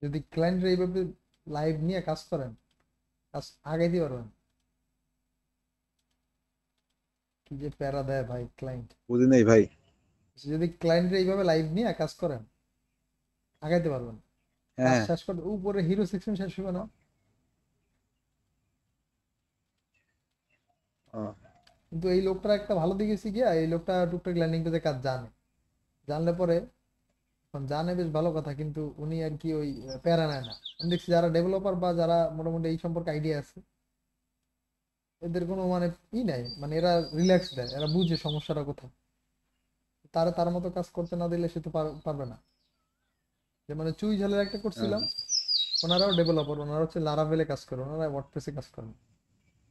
যদি ক্লায়েন্টরা এইভাবে লাইভ নিয়ে কাজ করেন, কাজ আগাইতে পারবেন। কি যে প্যারা দেয় ভাই ক্লায়েন্ট। বুঝি নাই ভাই। যদি ক্লায়েন্টরা এইভাবে লাইভ নিয়ে কাজ করেন, আগাইতে পারবেন। কাজ হ্যাঁ। শেষ করতে উপরে হিরো সেকশন শেষ হবে না, ও, কিন্তু এই লোকটার একটা ভালো দিক হচ্ছে গিয়া এই লোকটা টুকটাক ল্যান্ডিং পেজে কাজ জানে। জানলে পরে, এখন জানে বেশ ভালো কথা, কিন্তু উনি আর কি ওই প্যারা নেয় না। আমি দেখছি যারা ডেভেলপার বা যারা মোটামুটি এই সম্পর্কে আইডিয়া আছে, এদের কোনো মানে নাই, মানে এরা রিল্যাক্স দেয়, এরা বুঝে সমস্যাটা কোথায়। তারা তার মতো কাজ করতে না দিলে সে তো পারবে না। যে মানে চুই ঝালের একটা হ্যাঁ করছিলাম, ওনারাও ডেভেলপার, ওনারা হচ্ছে লারাভেলে কাজ করে, ওনারা ওয়ার্ডপ্রেসে কাজ করেন।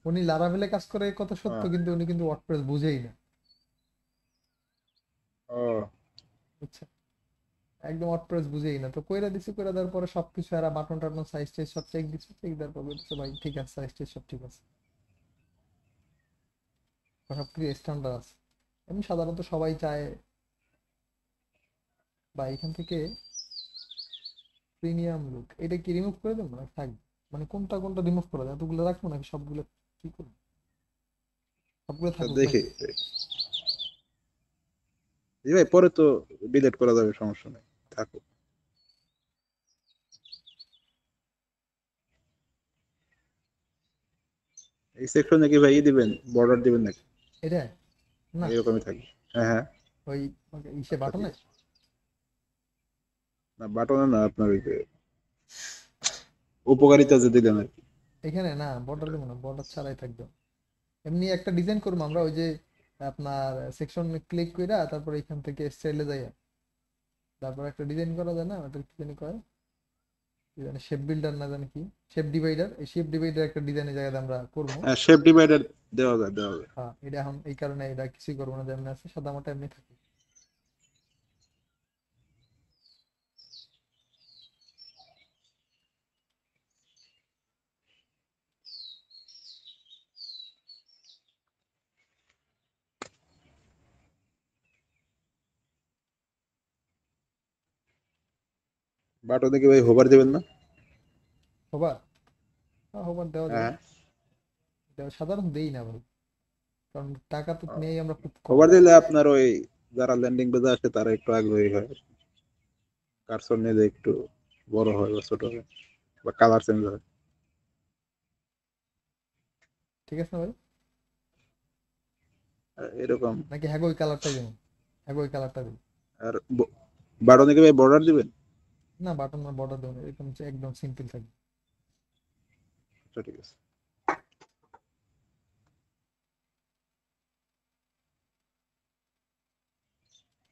উনি লারাভেলে কাজ করে এই কথা সত্য, হ্যাঁ। কিন্তু উনি কিন্তু ওয়ার্ডপ্রেস বুঝেই না, ও বুঝছেন? একদম ওয়ার্ডপ্রেস বুঝেই না। তো কইরা দিছি, কইরা দেওয়ার পরে সবকিছু এরা বাটন টাটন সাইজ টাইজ সব চেক দিচ্ছে, চেক দেওয়ার পর বলতেছে ভাই ঠিক আছে, সাইজ টাইজ সব ঠিক আছে, সব কিছু স্ট্যান্ডার্ড আছে। এমনি সাধারণত সবাই চায় বা এখান থেকে প্রিমিয়াম লুক, এটা কি রিমুভ করে দেবো না থাকবে? মানে কোনটা কোনটা রিমুভ করে দেয়, এতগুলো রাখবো নাকি সবগুলো? কি করবো, সবগুলো তা থাকুক দেখি। নাকি? জি ভাই, পরে তো ডিলিট করা যাবে, সমস্যা নেই, থাকুক। এই সেকশনে কি ভাই দিবেন, বর্ডার দিবেন নাকি? এটা না, এরকমই থাকবে। হ্যাঁ হ্যাঁ। ওই ইসে আচ্ছা ঠিক বাটনে আছে। না বাটনে না, আপনার ওই যে উপকারিতা যে দিলেন আর কি। এখানে না বর্ডার দেবো না, বর্ডার ছাড়াই থাকবে। এমনি একটা ডিজাইন করবো আমরা, ওই যে আপনার সেকশন ক্লিক কইরা তারপর এখান থেকে স্টাইলে যাই, তারপর একটা ডিজাইন করা যায় না, ওটা কি জানি কয়, কি জানি শেপ বিল্ডার না জানি কি, শেপ ডিভাইডার, এই শেপ ডিভাইডার একটা ডিজাইনের জায়গাতে আমরা করবো। হ্যাঁ, শেপ ডিভাইডার দেওয়া যায়, দেওয়া যায়। হ্যাঁ, এটা এখন এই কারণে এটা কিছুই করবো না, যেমন আছে সাদা মাটা এমনি থাকে। বাটনে কি ভাই হোভার দিবেন না? হোবার, হ্যাঁ হোবার দেওয়া যায়। হ্যাঁ। সাধারণ দেই না ভাই, কারণ টাকা তো নেই আমরা খুব কম। হোভার দিলে আপনার ওই যারা ল্যান্ডিং পেজে আসে তারা একটু আগ্রহী হয়, কার্সর নিয়ে একটু বড় হয় বা ছোট হয় বা কালার চেঞ্জ হয়। ঠিক আছে না ভাই? এরকম। নাকি হ্যাগো ওই কালারটাই দেবো, হ্যাগো ওই কালারটা দিই? আর বাটনে কি ভাই বর্ডার দিবেন? না বাটন না, বর্ডার দেবো না, এরকম একদম সিম্পল থাকবে। আচ্ছা ঠিক আছে।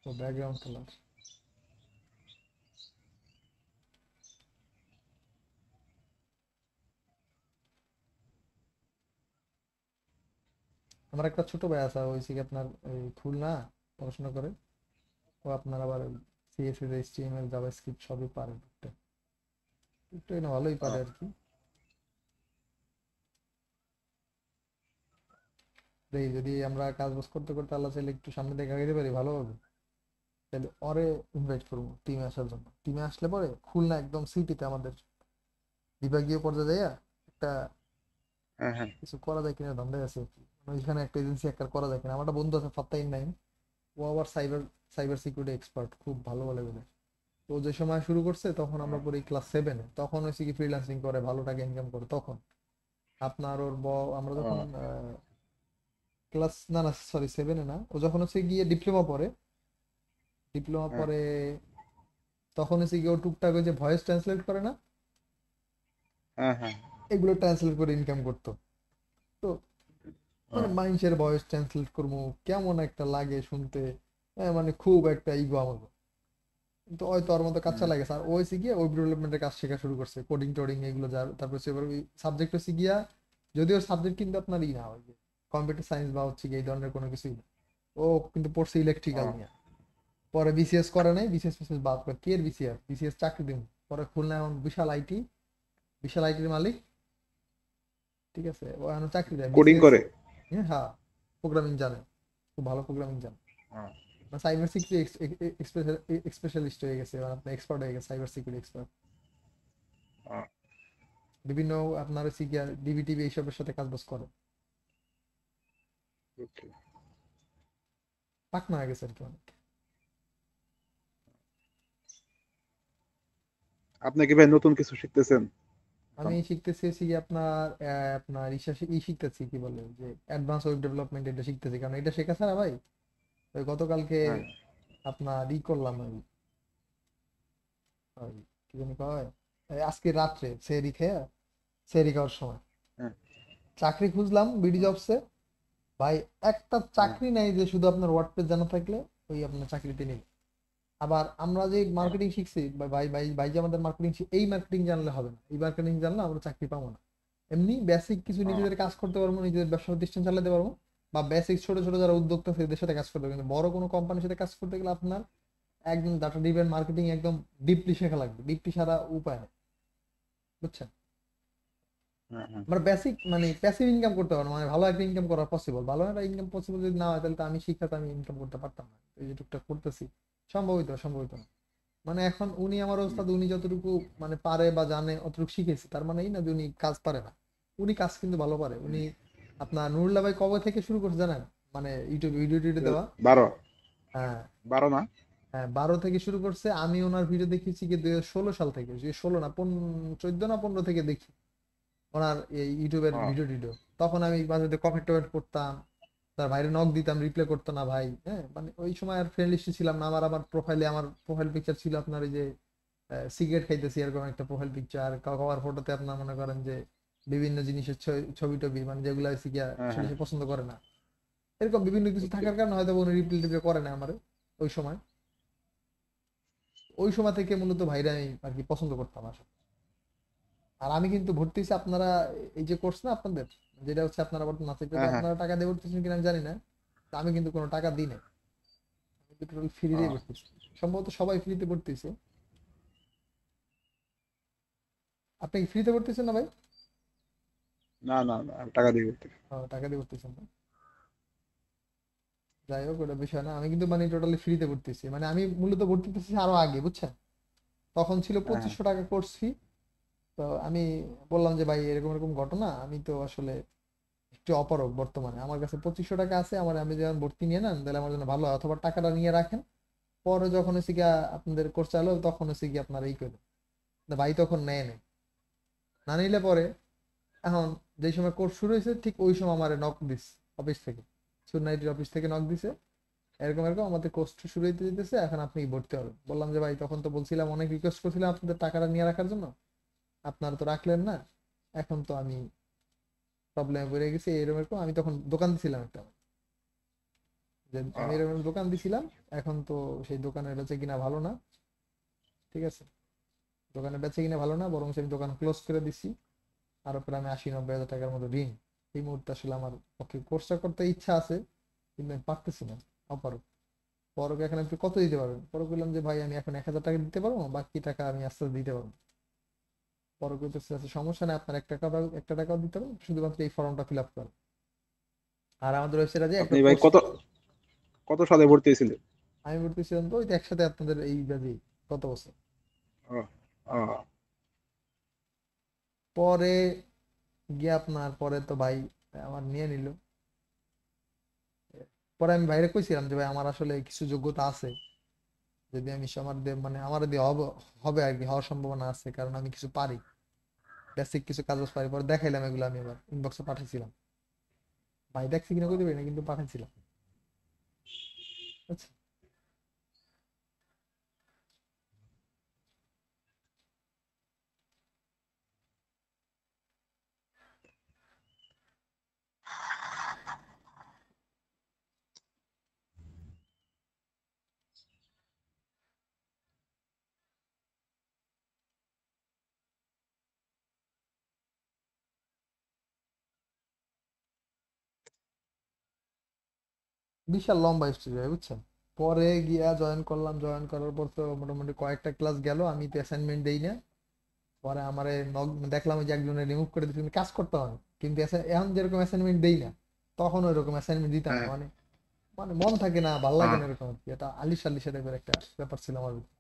তো ব্যাকগ্রাউন্ড কালার, আমার একটা ছোট ভাই আছে, ওই কি আপনার ওই খুলনা পড়াশোনা করে, ও আপনার আবার সিএসএস এইচটিএমএল জাভাস্ক্রিপ্ট সবই পারে টুকটাক, টুকটাক না ভালোই পারে ও, আর কি। দেখি যদি আমরা কাজ বাজ করতে করতে আল্লাহ চাইলে একটু সামনে দিকে আগাইতে পারি ভালো হবে, তাহলে ওরে ইনভাইট করবো টিমে আসার জন্য। টিমে আসলে পরে খুলনা একদম সিটিতে আমাদের বিভাগীয় পর্যায়ে যাইয়া একটা হ্যাঁ হ্যাঁ। কিছু করা যায় কিনা ধান্দায় আছে আর কি। মানে ওইখানে একটা এজেন্সি একটা করা যায় কিনা, আমার একটা বন্ধু আছে ফাত্তাইন নাইম, ও আবার সাইবার সাইবার সিকিউরিটি এক্সপার্ট, খুব ভালো বলে বলে। তো ও যে সময় শুরু করছে তখন আমরা পড়ি ক্লাস 7-এ, তখন হচ্ছে কি ফ্রিল্যান্সিং করে ভালো টাকা ইনকাম করে তখন। আপনার ওর আমরা ও, যখন ক্লাস, না না সরি 7-এ না, ও যখন হচ্ছে গিয়ে ডিপ্লোমা পড়ে, ডিপ্লোমা হ্যাঁ পরে তখন হচ্ছে গিয়ে ও টুকটাক ওই যে ভয়েস ট্রান্সলেট করে না, হ্যাঁ হ্যাঁ। এগুলো ট্রান্সলেট করে ইনকাম করতো। তো ও, মানে মানুষের ভয়েস ট্রান্সলেট করবো কেমন একটা লাগে শুনতে, মানে খুব একটা ইগো আমার। কিন্তু ওই তো ওর মতো কাঁচা হুম, লাগে স্যার, ও হচ্ছে গিয়ে ওয়েব ডেভেলপমেন্টের কাজ শেখা শুরু করছে, কোডিং টোডিং এগুলো যার, তারপর হচ্ছে এবার ওই সাবজেক্ট হচ্ছে গিয়া, যদিও সাবজেক্ট কিন্তু আপনার ই না, ওই যে কম্পিউটার সায়েন্স বা হচ্ছে গিয়ে এই ধরনের কোনো কিছুই না। ও কিন্তু পড়ছে ইলেকট্রিক্যাল ও, নিয়ে। পরে বিসিএস করে নাই, বিসিএস ফিসিএস বাদ করে কে বিসিএস বিসিএস চাকরি দিন। পরে খুলনা এখন বিশাল আইটি, বিশাল আইটির মালিক, ঠিক আছে, ও এখন চাকরি দেয় কোডিং বিসিএস। করে। হ্যাঁ হ্যাঁ, প্রোগ্রামিং জানে, খুব ভালো প্রোগ্রামিং জানে। ও, সাইবার সিকিউরিটি স্পেশালিস্ট হয়ে গেছে, মানে আপনার এক্সপার্ট হয়ে গেছে, সাইবার সিকিউরিটি এক্সপার্ট। ও, বিভিন্ন আপনার হচ্ছে গিয়া ডিবি টিভি এইসবের সাথে কাজ বাজ করে, ওকে। পাকনা হয়ে গেছে আর কি অনেক। আপনি কি ভাই নতুন কিছু শিখতেছেন এখন? আমি শিখতেছি হচ্ছে কি আপনার আপনার শিখতেছি কি বলে যে অ্যাডভান্স ওয়েব ডেভেলপমেন্ট, এটা শিখতেছি, কারণ এটা শেখা ছাড়া ভাই, ওই গতকালকে হ্যাঁ আপনার করলাম ওই ওই কি জানি কয়, এই আজকে রাত্রে সেহরি খেয়ে, সেহরি খাওয়ার সময় হ্যাঁ চাকরি খুঁজলাম বিডি জবসে, ভাই একটা হ্যাঁ চাকরি নাই যে শুধু আপনার ওয়ার্ডপ্রেস জানা থাকলে ওই আপনার চাকরিতে নেবে। আবার আমরা যে হ্যাঁ মার্কেটিং শিখছি বা ভাই ভাই ভাই যে আমাদের মার্কেটিং এই মার্কেটিং জানলে হবে না, এই মার্কেটিং জানলে আমরা চাকরি পাবো না। এমনি বেসিক কিছু হ্যাঁ নিজেদের কাজ করতে পারবো, নিজেদের ব্যবসা প্রতিষ্ঠান চালাতে পারবো, বা বেসিক ছোট ছোট যারা উদ্যোক্তা আছে এদের সাথে কাজ করতে পারবো। কিন্তু বড় কোনো কোম্পানির সাথে কাজ করতে গেলে আপনার একদম ডাটা ড্রিভেন মার্কেটিং একদম ডিপলি শেখা লাগবে, ডিপলি সারা উপায় নেই, বুঝছেন? হ্যাঁ হ্যাঁ আমরা বেসিক মানে প্যাসিভ ইনকাম করতে পারবো, মানে ভালো একটা ইনকাম করা পসিবল, ভালো একটা ইনকাম পসিবল যদি না হয় তাহলে তো আমি শিক্ষাতে আমি ইনকাম করতে পারতাম না, এই যে টুকটাক করতেছি। সম্ভবিত সম্ভবিত না। মানে এখন উনি আমার হুম, ওস্তাদ, উনি যতটুকু মানে পারে বা জানে অতটুকু শিখেছে, তার মানে এই না যে উনি কাজ পারে না। উনি কাজ কিন্তু ভালো পারে। হুম। উনি আপনার নুরুল্লাহ ভাই কবে থেকে শুরু করছে জানেন? মানে ইউটিউব ভিডিও টিডিও দেওয়া। 12 হ্যাঁ, 12 না? হ্যাঁ 12 থেকে শুরু করছে। আমি ওনার ভিডিও দেখেছি কি 2016 সাল থেকে, যে 16 না 14 না 15 থেকে দেখি ওনার এই ইউটিউবের হ্যাঁ ভিডিও টিডিও। তখন আমি মাঝে মধ্যে কমেন্ট টমেন্ট করতাম, তার ভাইরে নক দিতাম, রিপ্লাই করতো না ভাই। হ্যাঁ মানে ওই সময় আর ফ্রেন্ড লিস্টে ছিলাম না। আমার আমার প্রোফাইলে আমার প্রোফাইল পিকচার ছিল আপনার এই যে সিগারেট খাইতেছি এরকম একটা প্রোফাইল পিকচার, কভার ফটোতে আপনার মনে করেন যে বিভিন্ন জিনিসের ছবি টবি, মানে যেগুলো হচ্ছে গিয়া হ্যাঁ আসলে হ্যাঁ সে পছন্দ করে না, এরকম বিভিন্ন কিছু বুঝছি। থাকার কারণে হয়তো উনি রিপ্লাই টিপ্লাই করে না আমার ওই সময়। ওই সময় থেকে মূলত ভাইরা আমি আর কি পছন্দ করতাম আসলে। আর আমি কিন্তু ভর্তি হয়েছি আপনারা এই যে কোর্স না আপনাদের, যেটা হচ্ছে আপনারা বর্তমানে আছে, হ্যাঁ এটাতে হ্যাঁ আপনারা টাকা দিয়ে ভর্তিছেন কিনা আমি জানি না। তা আমি কিন্তু কোনো টাকা দিই নাই, আমি কিন্তু টোটাল ফ্রিতেই হ্যাঁ। ভর্তিছি। সম্ভবত সবাই ফ্রিতে ভর্তিছে। আপনি কি ফ্রিতে ভর্তিছেন না ভাই? না না না, আমি টাকা দিয়ে করতে। ও, টাকা দিয়ে ভর্তিছেন না। যাই হোক ওটা বিষয় না, আমি কিন্তু মানে টোটালি ফ্রিতে ভর্তিছি। মানে আমি মূলত ভর্তি হতেছি আরো আগে, বুঝছেন? তখন ছিল হ্যাঁ হ্যাঁ 2500 টাকা কোর্স ফি। তো আমি বললাম যে ভাই এরকম এরকম ঘটনা, আমি তো আসলে একটু অপারগ বর্তমানে, আমার কাছে 2500 টাকা আছে, আমার আমি যখন ভর্তি নিয়ে নেন তাহলে আমার জন্য ভালো হয়, অথবা টাকাটা নিয়ে রাখেন, পরে যখন হচ্ছে গিয়া আপনাদের কোর্স চালু হবে তখন হচ্ছে গিয়ে আপনার এই করে। ভাই তখন নেয় নেই, না নিলে পরে এখন যেই সময় কোর্স শুরু হয়েছে ঠিক ওই সময় আমার নক দিস অফিস থেকে, সুনাইটির অফিস থেকে নক দিছে, এরকম এরকম আমাদের কোর্স শুরু হইতে দিতেছে, এখন আপনি ভর্তি হবেন। বললাম যে ভাই তখন তো বলছিলাম, অনেক রিকোয়েস্ট করছিলাম আপনাদের টাকাটা নিয়ে রাখার জন্য, আপনারা তো রাখলেন না, এখন তো আমি প্রবলেমে পড়ে গেছি এরকম এরকম। আমি তখন দোকান দিছিলাম একটা, যে আমি হ্যাঁ। এরকম দোকান দিছিলাম, এখন তো সেই দোকানের বেচে কিনা ভালো না, ঠিক আছে? দোকানে বেচে কিনা ভালো না, বরং আমি দোকান ক্লোজ করে দিছি। আর উপরে আমি 80-90 হাজার টাকার মতো ঋণ। এই মুহূর্তে আসলে আমার পক্ষে কোর্সটা করতে ইচ্ছা আছে, কিন্তু আমি পারতেছি না, অপারক। পরকে এখন আপনি কত দিতে পারবেন? পরে বললাম যে ভাই আমি এখন 1000 টাকা দিতে পারবো, বাকি টাকা আমি আস্তে আস্তে দিতে পারবো। পরে কইতেছে আচ্ছা সমস্যা নেই, আপনার 1 টাকাও দিতে পারবো, শুধুমাত্র এই ফর্মটা ফিল আপ করেন। আর আমাদের ওয়েবসাইটে যে একটা আপনি ভাই কোর্স, কত কত সালে ভর্তি হয়েছিলেন? আমি বলতেছিলাম তো ওই তো একসাথে আপনাদের এই ব্যাধি কত বছর ও ও পরে গিয়ে আপনার, পরে তো ভাই আমার নিয়ে নিল। পরে আমি বাইরে কইছিলাম যে ভাই আমার আসলে কিছু যোগ্যতা আছে, যদি আমি মানে আমার দিয়ে হবে, হবে আর কি, হওয়ার সম্ভাবনা আছে, কারণ আমি কিছু পারি, বেসিক কিছু কাজ বাজ পারি। পরে দেখাইলাম এগুলো, আমি আবার ইনবক্সে পাঠিয়েছিলাম। ভাই দেখছি কিনা কইতে পারি না, কিন্তু পাঠাইছিলাম। আচ্ছা, বিশাল লম্বা স্টোরি ভাই, বুঝছেন? পরে গিয়া জয়েন করলাম, জয়েন করার পর তো মোটামুটি কয়েকটা ক্লাস গেল, আমি তো অ্যাসাইনমেন্ট দেই না। পরে আমার দেখলাম ওই যে একজনের রিমুভ করে দিচ্ছে, কিন্তু কাজ করতে হয়, কিন্তু এখন যেরকম অ্যাসাইনমেন্ট দেই না, তখন ওই রকম অ্যাসাইনমেন্ট দিতাম না। হ্যাঁ মানে মানে মন থাকে না, ভাল লাগে হ্যাঁ না, এরকম আর কি। এটা আলিশ আলিশা টাইপের একটা ব্যাপার ছিল আমার ভিতরে।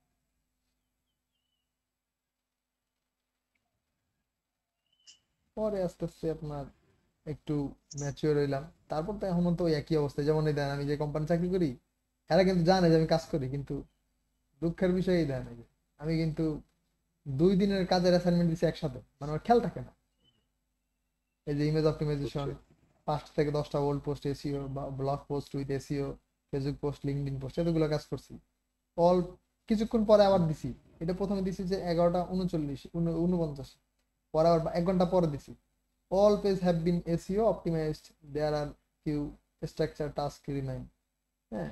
পরে আস্তে আস্তে আপনার একটু ম্যাচিওর হইলাম। তারপর তো এখন তো ওই একই অবস্থা, যেমন এই দেন আমি যে কোম্পানি চাকরি করি, এরা কিন্তু জানে যে আমি কাজ করি, কিন্তু দুঃখের বিষয় এই দেন এই যে আমি কিন্তু 2 দিনের কাজের অ্যাসাইনমেন্ট দিচ্ছি একসাথে, মানে আমার খেয়াল থাকে না। এই যে ইমেজ অপটিমাইজেশন, বুঝছি। 5 থেকে 10টা ওল্ড পোস্ট এসিও বা blog post with SEO, Facebook post, LinkedIn post, এতগুলো কাজ করছি। অল কিছুক্ষণ পরে আবার দিছি। এটা প্রথমে দিছি যে 11টা 39 49, পরে আবার 1 ঘন্টা পরে দিছি। all page have been SEO optimized, there are few structure task remain. হ্যাঁ,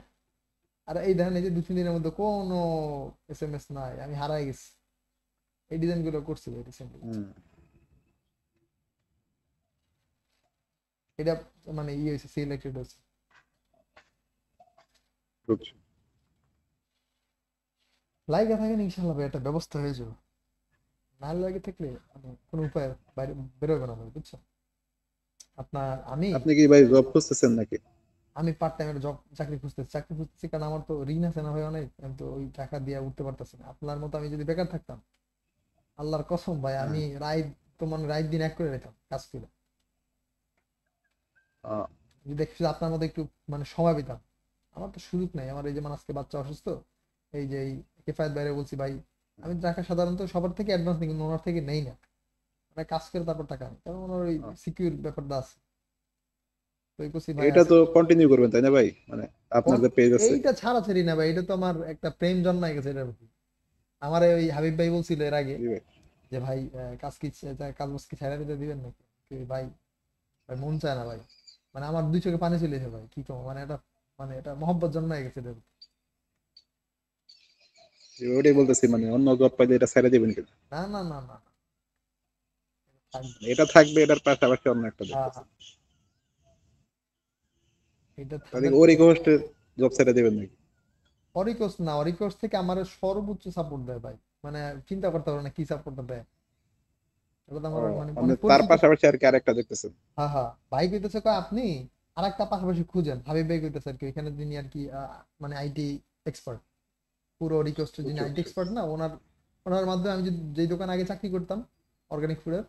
আর এই ধরনের এই যে 2-3 দিনের মধ্যে কোনো এসএমএস নাই, আমি হারাই গেছি। এই ডিজাইন গুলো করছি রিসেন্টলি। হুম, এটা মানে ইয়ে হয়েছে, সিলেক্টেড হয়েছে। বুঝছি। লাইগা থাকেন ইনশাল্লাহ ভাই, একটা ব্যবস্থা হয়ে যাবে। না লাগে থাকলে মানে কোনো উপায় বাইরে বেরোবে না ভাই, বুঝছো? আপনার আমি আপনি কি ভাই জব খুঁজতেছেন নাকি? আমি পার্ট টাইমের জব চাকরি খুঁজতেছি, কারণ আমার তো ঋণ আছে না ভাই অনেক, আমি তো ওই টাকা দিয়ে উঠতে পারতেছি না। আপনার মতো আমি যদি বেকার থাকতাম, আল্লাহর কসম ভাই, হ্যাঁ। আমি রাত তো মানে রাত দিন এক করে রেখতাম কাজ করে। আহ, যদি দেখছি আপনার মতো একটু মানে সময় পেতাম। আমার তো সুযোগ নাই, আমার এই যে মানে আজকে বাচ্চা অসুস্থ, এই যে এই কেফায়েত বাইরে বলছি ভাই, আমি টাকা সাধারণত সবার থেকে অ্যাডভান্স নিই, কিন্তু ওনার থেকে নেই না, মানে কাজ করে তারপর টাকা নেই, কারণ ওনার ওই আহ। সিকিউর ব্যাপারটা আছে। তো এই করছি ভাই এটা আজকে। তো কন্টিনিউ করবেন তাই না ভাই? মানে আপনার যে পেজ আছে। এইটা ছাড়াছাড়ি না ভাই, এটা তো আমার একটা প্রেম জন্মায় গেছে এটার প্রতি। আমার ওই হাবিব ভাই বলছিল এর আগে জি ভাই। যে ভাই কাজ বাজ কি ছেড়ে দিতে দিবেন নাকি? ভাই, ভাই মন চায় না ভাই, মানে আমার দুই চোখে পানি চলে এসে ভাই, কি কম মানে এটা, মানে এটা মহব্বত জন্মায় গেছে এটার প্রতি। জি, ওটাই বলতেছি, মানে অন্য জব পাইলে এটা ছেড়ে দিবেন কিনা। না না না না না, থাকবে। এটা থাকবে, এটার পাশাপাশি অন্য একটা হ্যাঁ দেখতেছি। হ্যাঁ, এটা তাহলে থাকার ওরই পর হোস্টের জব ছেড়ে দিবেন নাকি? অরিকোস থেকে আমার সর্বোচ্চ সাপোর্ট দেয় ভাই, মানে চিন্তা করতে পারো না কি সাপোর্টটা দেয়। এটা তো ও, আমার মানে আপনি অনেক তার পরিচিত। পাশাপাশি আর কি আরেকটা দেখতেছেন? হ্যাঁ হ্যাঁ, ভাই কইতেছে কয় আপনি আর একটা পাশাপাশি খুঁজেন, হাবিব ভাই কইতেছে আর কি, এখানে যিনি আর কি মানে আইটি এক্সপার্ট, পুরো রিকোয়েস্টের যিনি বুঝছি আইটি বুঝছি। এক্সপার্ট না, ওনার ওনার মাধ্যমে আমি যেই দোকানে আগে চাকরি করতাম, অর্গানিক ফুডের,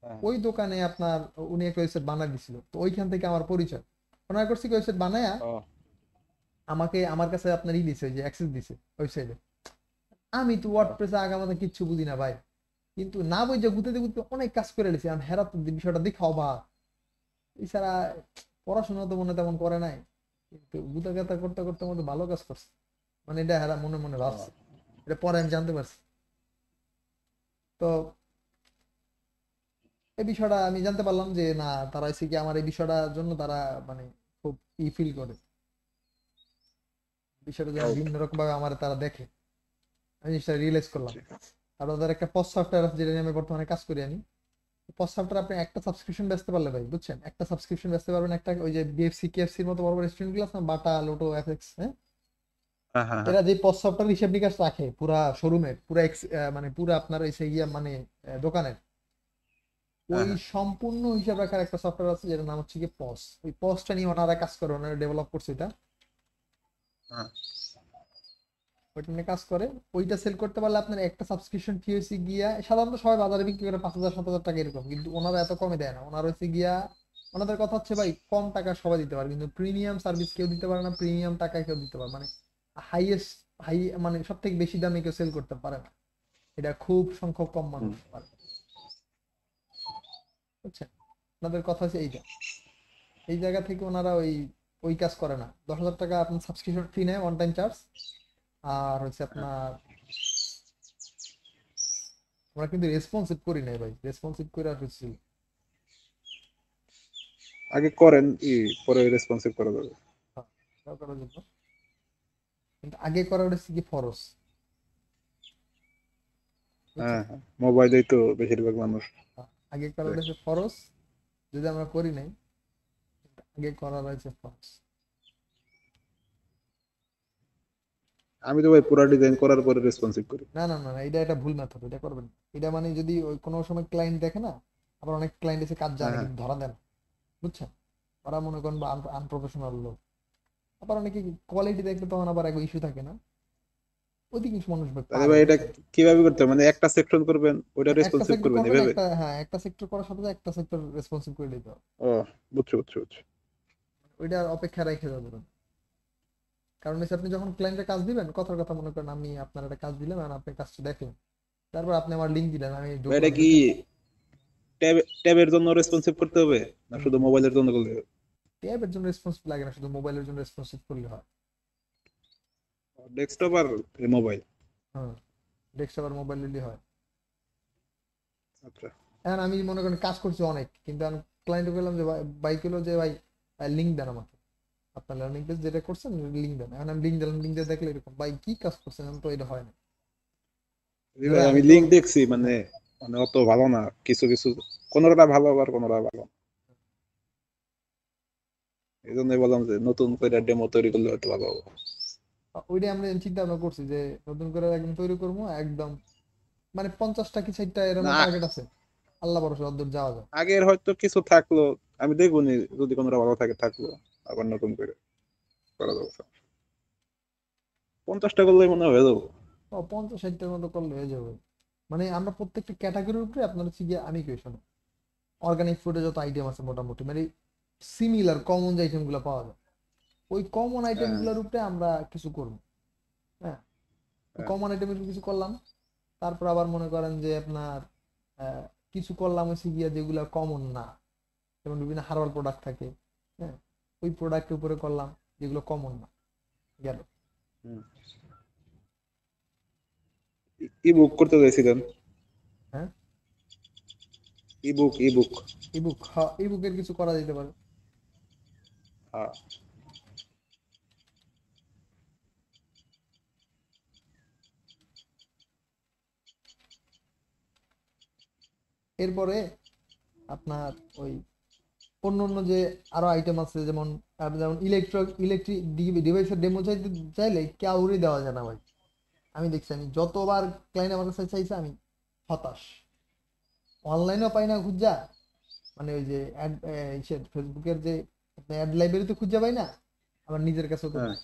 হ্যাঁ ওই দোকানে আপনার উনি একটা ওয়েবসাইট বানাই দিছিল, তো ওইখান থেকে আমার পরিচয়। ওনার করছি ওয়েবসাইট বানায়া ও, আমাকে আমার কাছে আপনার দিছে, যে অ্যাক্সেস দিছে ওয়েবসাইটে। আমি তো ও, ওয়ার্ডপ্রেসে আগামাতে কিচ্ছু বুঝি না ভাই, কিন্তু না বুঝে গুতেতে গুতে অনেক কাজ করে নিয়েছি। আমি হেরাত বিষয়টা দেখে অবাক। এছাড়া পড়াশোনা তো মনে তেমন করে নাই, কিন্তু গুতা গাতা করতে করতে মধ্যে ভালো কাজ করছে, মানে এটা হেরা মনে মনে ও। ভাবছে। এটা পরে আমি জানতে পারছি। তো এই বিষয়টা আমি জানতে পারলাম যে না, তারা হচ্ছে কি আমার এই বিষয়টার জন্য তারা মানে খুব ফিল করে, বিষয়টা যেন ওকে, ভিন্ন রকম ভাবে আমার তারা দেখে, আমি জিনিসটা রিয়েলাইজ করলাম। বুঝছি। আর ওদের একটা পোস্ট সফটওয়্যার আছে যেটা নিয়ে আমি বর্তমানে কাজ করি আমি। পোস্ট সফটওয়্যার আপনি একটা সাবস্ক্রিপশন বেচতে পারলে ভাই, বুঝছেন, একটা সাবস্ক্রিপশন বেচতে পারবেন, একটা ওই যে বিএফসি কেএফসির মতো বড় বড় রেস্টুরেন্ট গুলো আছে না, বাটা লোটো এফএক্স, হ্যাঁ, হ্যাঁ হ্যাঁ হ্যাঁ। এরা যে পোস্ট সফটওয়্যার হিসাব নিকাশ রাখে পুরা শোরুমের, পুরা মানে পুরা আপনার এসে গিয়া মানে দোকানের, ওই হ্যাঁ হ্যাঁ। সম্পূর্ণ হিসাব রাখার একটা সফটওয়্যার আছে যেটার নাম হচ্ছে কি পস। ওই পসটা নিয়ে ওনারা কাজ করে, ওনারা ডেভেলপ করছে এটা, হ্যাঁ। ওইটা নিয়ে কাজ করে। ওইটা সেল করতে পারলে আপনার একটা সাবস্ক্রিপশন ফি হয়েছে গিয়া, সাধারণত সবাই বাজারে বিক্রি করে 5,000 7,000 টাকা এরকম, কিন্তু ওনারা এত কমে দেয় না। ওনারা হচ্ছে গিয়া, ওনাদের কথা হচ্ছে ভাই কম টাকা সবাই দিতে পারে, কিন্তু প্রিমিয়াম সার্ভিস কেউ দিতে পারে না, প্রিমিয়াম টাকা কেউ দিতে পারে মানে হাইয়েস্ট হাই মানে সব থেকে বেশি দামে কেউ সেল করতে পারে না। এটা খুব সংখ্যক কম হুম। মানুষ পারে, বুঝছেন? ওনাদের কথা হচ্ছে এইটা। এই জায়গা থেকে ওনারা ওই ওই কাজ করে না। 10,000 টাকা আপনার সাবস্ক্রিপশন ফি নেয়, ওয়ান টাইম চার্জ। আর হচ্ছে হ্যাঁ। আপনার, আমরা কিন্তু রেসপন্সিভ করি নাই ভাই, রেসপন্সিভ করে আসছি আগে করেন পরে রেসপন্সিভ করা যাবে। করার জন্য, কিন্তু আগে করার হচ্ছে কি ফরজ, বুঝছেন? হ্যাঁ হ্যাঁ, মোবাইলেই তো বেশিরভাগ মানুষ আগে করার দেখে। হচ্ছে ফরজ, যদি আমরা করি নাই, আগে করার হচ্ছে ফরজ। আমি তো ভাই পুরা ডিজাইন করার পরে রেসপন্সিভ করি। না না না না, এটা একটা ভুল মেথড, এটা করবেন না। এটা মানে যদি ওই কোনো সময় ক্লায়েন্ট দেখে না, আবার অনেক ক্লায়েন্ট এসে কাজ হ্যাঁ জানে হ্যাঁ। কিন্তু ধরা দেন, বুঝছেন? ওরা মনে করেন বা আনপ্রফেশনাল লোক। আবার অনেকে কোয়ালিটি দেখলে তখন আবার এক ইস্যু থাকে না, অধিকাংশ মানুষ ভাই তাহলে পারে, ভাই এটা বুঝছেন? কিভাবে করতে হবে? মানে একটা সেকশন করবেন, ওইটা একটা রেসপন্সিভ সেক্টর করবেন করবেন, এভাবে? একটা হ্যাঁ একটা সেক্টর করার সাথে সাথে একটা সেক্টর রেসপন্সিভ করে দিতে হবে। ও, বুঝছো বুঝছো বুঝছো। ওইটা অপেক্ষা রেখে যাবেন। কারণ হচ্ছে আপনি যখন ক্লায়েন্টে কাজ দিবেন, কথার কথা মনে করেন আমি আপনার একটা কাজ দিলাম আর আপনি কাজটা দেখলেন, তারপর আপনি আমার লিঙ্ক দিলেন, আমি ভাই ঢুকলাম এটা কি ঢুকে। ট্যাবের জন্য রেসপন্সিভ করতে হবে, না শুধু মোবাইলের জন্য করলে হবে? ট্যাবের জন্য রেসপন্সিভ লাগে না, শুধু মোবাইলের জন্য রেসপন্সিভ করলে হয়। ডেস্কটপ আর মোবাইল? হ্যাঁ, ডেস্কটপ আর মোবাইল নিলে হয়। আচ্ছা। এখন আমি মনে করেন কাজ করছি অনেক, কিন্তু আমি ক্লায়েন্টকে বললাম যে বাইক হলো যে ভাই লিঙ্ক দেন আমাকে, আপনার লার্নিং পেজ যেটা করছেন লিঙ্ক দেন। এখন আমি লিঙ্ক দিলাম, লিঙ্ক দিয়ে দেখলে এরকম ভাই কি কাজ করছেন, আমি তো এটা হয় না। জি যে ভাই ভাই আমি আমি তো লিঙ্ক দেখছি, মানে হ্যাঁ, মানে অত ভালো না, কিছু কিছু কোনোটা ভালো আবার কোনোটা ভালো না। এই জন্যই বললাম যে নতুন করে ডেমো তৈরি করলে হয়তো ভালো হবে। ওইটাই আমরা চিন্তা ভাবনা করছি যে নতুন করে একদম তৈরি করবো একদম, মানে 50টা কি 60টা এরকম না টার্গেট আছে, আল্লাহ ভরসা অদ্দূর যাওয়া যায়। আগের হয়তো কিছু থাকলো, আমি দেখবো নি, যদি কোনোটা ভালো থাকে থাকলো, আবার নতুন করে করা যাবে। 50টা করলে মনে হয় হয়ে যাবো। 50 60টার মতো করলে হয়ে যাবে। মানে আমরা প্রত্যেকটা ক্যাটাগরির উপরে আপনার হচ্ছে গিয়ে আমি কোয়েশন, অর্গানিক ফুডে যত আইটেম আছে মোটামুটি মানে সিমিলার কমন যে আইটেম গুলো পাওয়া যায়, ওই কমন আইটেম হ্যাঁ গুলোর উপরে আমরা কিছু করবো। হ্যাঁ, হ্যাঁ। কমন আইটেমের কিছু করলাম, তারপর আবার মনে করেন যে আপনার আহ, কিছু করলাম হচ্ছে গিয়া যেগুলো কমন না, যেমন বিভিন্ন হার্বাল প্রোডাক্ট থাকে। হ্যাঁ, ওই প্রোডাক্টের উপরে করলাম যেগুলো কমন না, গেল। হুম। ই বুক করতে চাইছিলেন? হ্যাঁ, ইবুক ইবুক। ইবুক, হ্যাঁ ইবুকের কিছু করা যেতে পারে। হ্যাঁ। এরপরে আপনার ওই অন্য অন্য যে আরো আইটেম আছে, যেমন যেমন ইলেকট্রিক ডিভাইসের ডেমো চাইতে চাইলে কাউরে দেওয়া যায় না ভাই। আমি দেখছি, আমি যতবার ক্লায়েন্ট আমার কাছে চাইছে আমি হতাশ, অনলাইনেও পাই না খুঁজা, মানে ওই যে অ্যাড ফেসবুকের যে অ্যাড লাইব্রেরিতে খুঁজে পাই না, আমার নিজের কাছেও তো হ্যাঁ। নাই,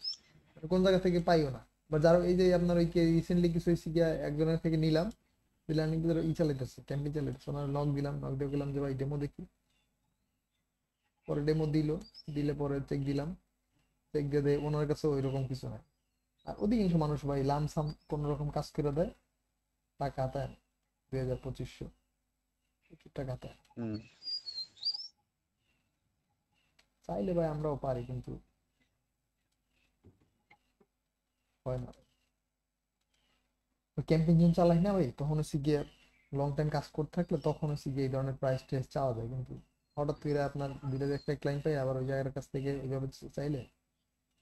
মানে কোন জায়গা থেকে পাইও না। বা যারা এই যে আপনার ওই রিসেন্টলি কিছু হয়েছে গিয়া একজনের থেকে নিলাম, দিলাম ই চালাইতেছে, ক্যাম্পিং চালাইতেছে, ওনার নক দিলাম, নক দিয়ে গেলাম যে ভাই ডেমো দেখি। পরে ডেমো দিলে পরে চেক দিলাম, চেক দিয়ে দেয় ওনার কাছে ওই রকম কিছু নাই। আর অধিকাংশ মানুষ ভাই লামসাম কোন রকম কাজ করে দেয়, টাকা হাতায় 2000 2500 টাকা হাতায়। হুম। চাইলে ভাই আমরাও পারি, কিন্তু হয় না। ক্যাম্পিং যখন চালাই না ভাই, তখন হচ্ছে গিয়ে লং টাইম কাজ করতে থাকলে তখন হচ্ছে গিয়ে এই ধরনের প্রাইস টেস চাওয়া যায়, কিন্তু হঠাৎ করে আপনার দিলে যে একটা ক্লায়েন্ট পাই আবার ওই জায়গার কাছ থেকে এইভাবে চাইলে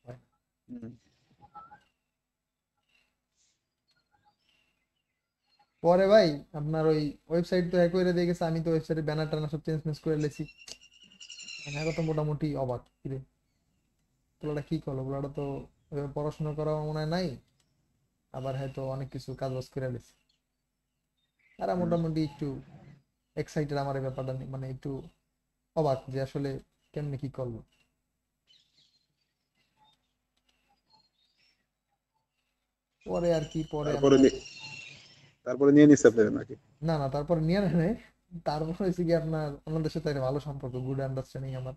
হয় না। হুম। পরে ভাই আপনার ওই ওয়েবসাইট তো এক করে দিয়ে গেছে, আমি তো ওয়েবসাইটের ব্যানার টানার সব চেঞ্জ মেঞ্জ করে লেছি। মানে এখন তো মোটামুটি অবাক কিরে, তোলাটা কি করলো, ওগুলাটা তো ওইভাবে পড়াশোনা করা আমার মনে হয় নাই, আবার হয়তো অনেক কিছু কাজ বাজ করে লেছি। তারা হুম। মোটামুটি একটু এক্সাইটেড আমার এই ব্যাপারটা নিয়ে, মানে একটু অবাক যে আসলে কেমনে কি করলো। পরে আর কি, পরে তারপরে আপনার তারপরে নিয়ে নিচ্ছে আপনাদের নাকি? না না তারপর নিয়ে নেয়। তারপর হয়েছে কি আপনার ওনাদের সাথে একটা ভালো সম্পর্ক, গুড আন্ডারস্ট্যান্ডিং আমার।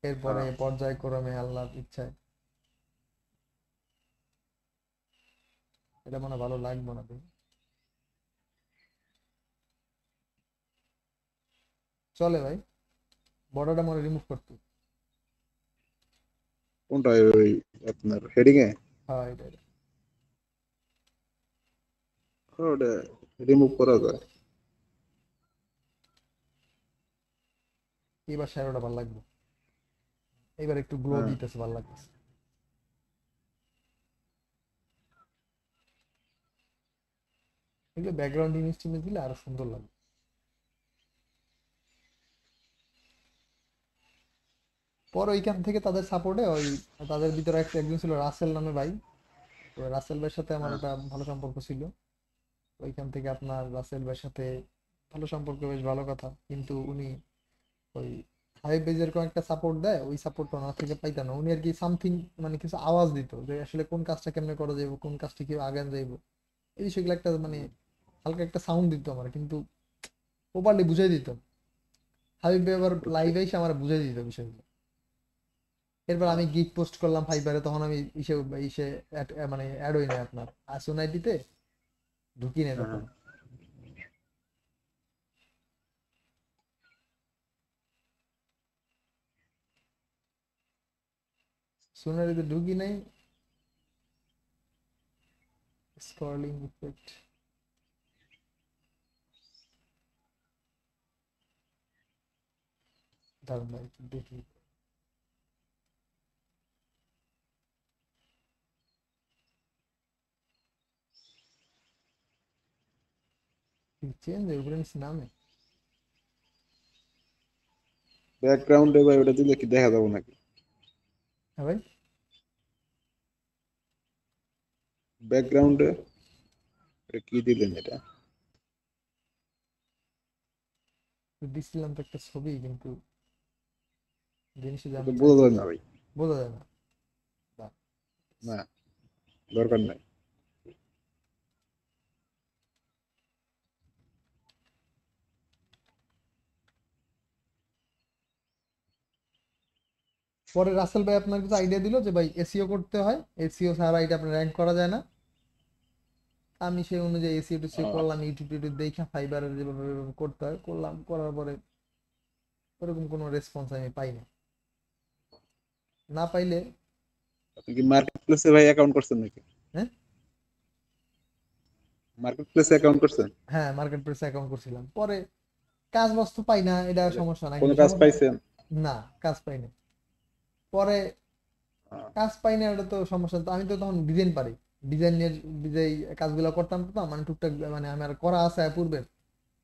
এরপরে হ্যাঁ। পর্যায়ক্রমে আল্লাহর ইচ্ছায় এটা মনে হয় ভালো লাগবে না দেখি। চলে ভাই, বর্ডারটা মনে রিমুভ করতে। কোনটা ওই আপনার হেডিং এ? হ্যাঁ এটা ওটা রিমুভ করা যায়। এবার শ্যাডোটা ভালো লাগবে, এবার একটু গ্লো হ্যাঁ। দিতেছে, ভালো লাগতেছে। এগুলো ব্যাকগ্রাউন্ড ইমেজ টিমেজ দিলে আরো সুন্দর লাগবে। পরে ওইখান থেকে তাদের সাপোর্টে ওই তাদের ভিতরে একজন ছিল রাসেল নামে ভাই, তো রাসেল ভাইয়ের সাথে আমার হ্যাঁ। একটা ভালো সম্পর্ক ছিল। ওইখান থেকে আপনার রাসেল ভাইয়ের সাথে ভালো সম্পর্ক, বেশ ভালো কথা, কিন্তু উনি ওই হাবিব ভাই যেরকম একটা সাপোর্ট দেয় ওই সাপোর্টটা ওনার থেকে পাইতাম না। উনি আর কি সামথিং মানে কিছু আওয়াজ দিত যে আসলে কোন কাজটা কেমনে করা যাইব, কোন কাজটা কি আগান যাইব, এই বিষয়গুলো একটা মানে হালকা একটা সাউন্ড দিত আমার, কিন্তু প্রপারলি বুঝাই দিত। হাবিব ভাই আবার বুঝছি। লাইভে এসে আমার বুঝাই দিত বিষয়গুলো। এরপর আমি গিগ পোস্ট করলাম ফাইবারে, তখন আমি ইসে ইসে মানে অ্যাড হই নাই আপনার আসুন আইডিতে, ঢুকি নাই হ্যাঁ। তখন। সোনারিতে ঢুকি নাই, স্ক্রলিং ইফেক্ট। দাঁড়ান ভাই, একটু দেখি। চেঞ্জ উপরে নিচে নামে। ব্যাকগ্রাউন্ডে ভাই ওটা দিলে কি দেখা যাবে নাকি? হ্যাঁ ভাই, ব্যাকগ্রাউন্ডে এটা কি দিলেন এটা? দিছিলাম তো একটা ছবি, কিন্তু জিনিস যে এটা আমি বোঝা চাইছি যায় না ভাই। বোঝা যায় না। বাহ। না, দরকার নাই। পরে রাসেল ভাই আপনার কিছু আইডিয়া দিল যে ভাই এসিও করতে হয়, এসিও ছাড়া এটা আপনার র্যাঙ্ক করা যায় না। আমি সেই অনুযায়ী এসিও টেসিও আহ, করলাম, ইউটিউব টিউটিউব দেখে ফাইবারের যেভাবে যেভাবে করতে হয় করলাম, করার পরে ওরকম কোনো রেসপন্স আমি পাই না। না পাইলে, আপনি কি মার্কেট প্লেসে ভাই অ্যাকাউন্ট করছেন নাকি? হ্যাঁ মার্কেট প্লেসে অ্যাকাউন্ট করছেন? হ্যাঁ মার্কেট প্লেসে অ্যাকাউন্ট করছিলাম, পরে কাজ বস্তু পাই না, এটা তাহলে সমস্যা না, কোনো কিন্তু কাজ সমস্যা, পাইছেন? না কাজ পাই না। পরে আহ, কাজ পাই না, এটা তো সমস্যা। তো আমি তো তখন ডিজাইন পারি, ডিজাইনের যেই কাজগুলো করতাম তো মানে টুকটাক, মানে আমার করা আছে পূর্বের।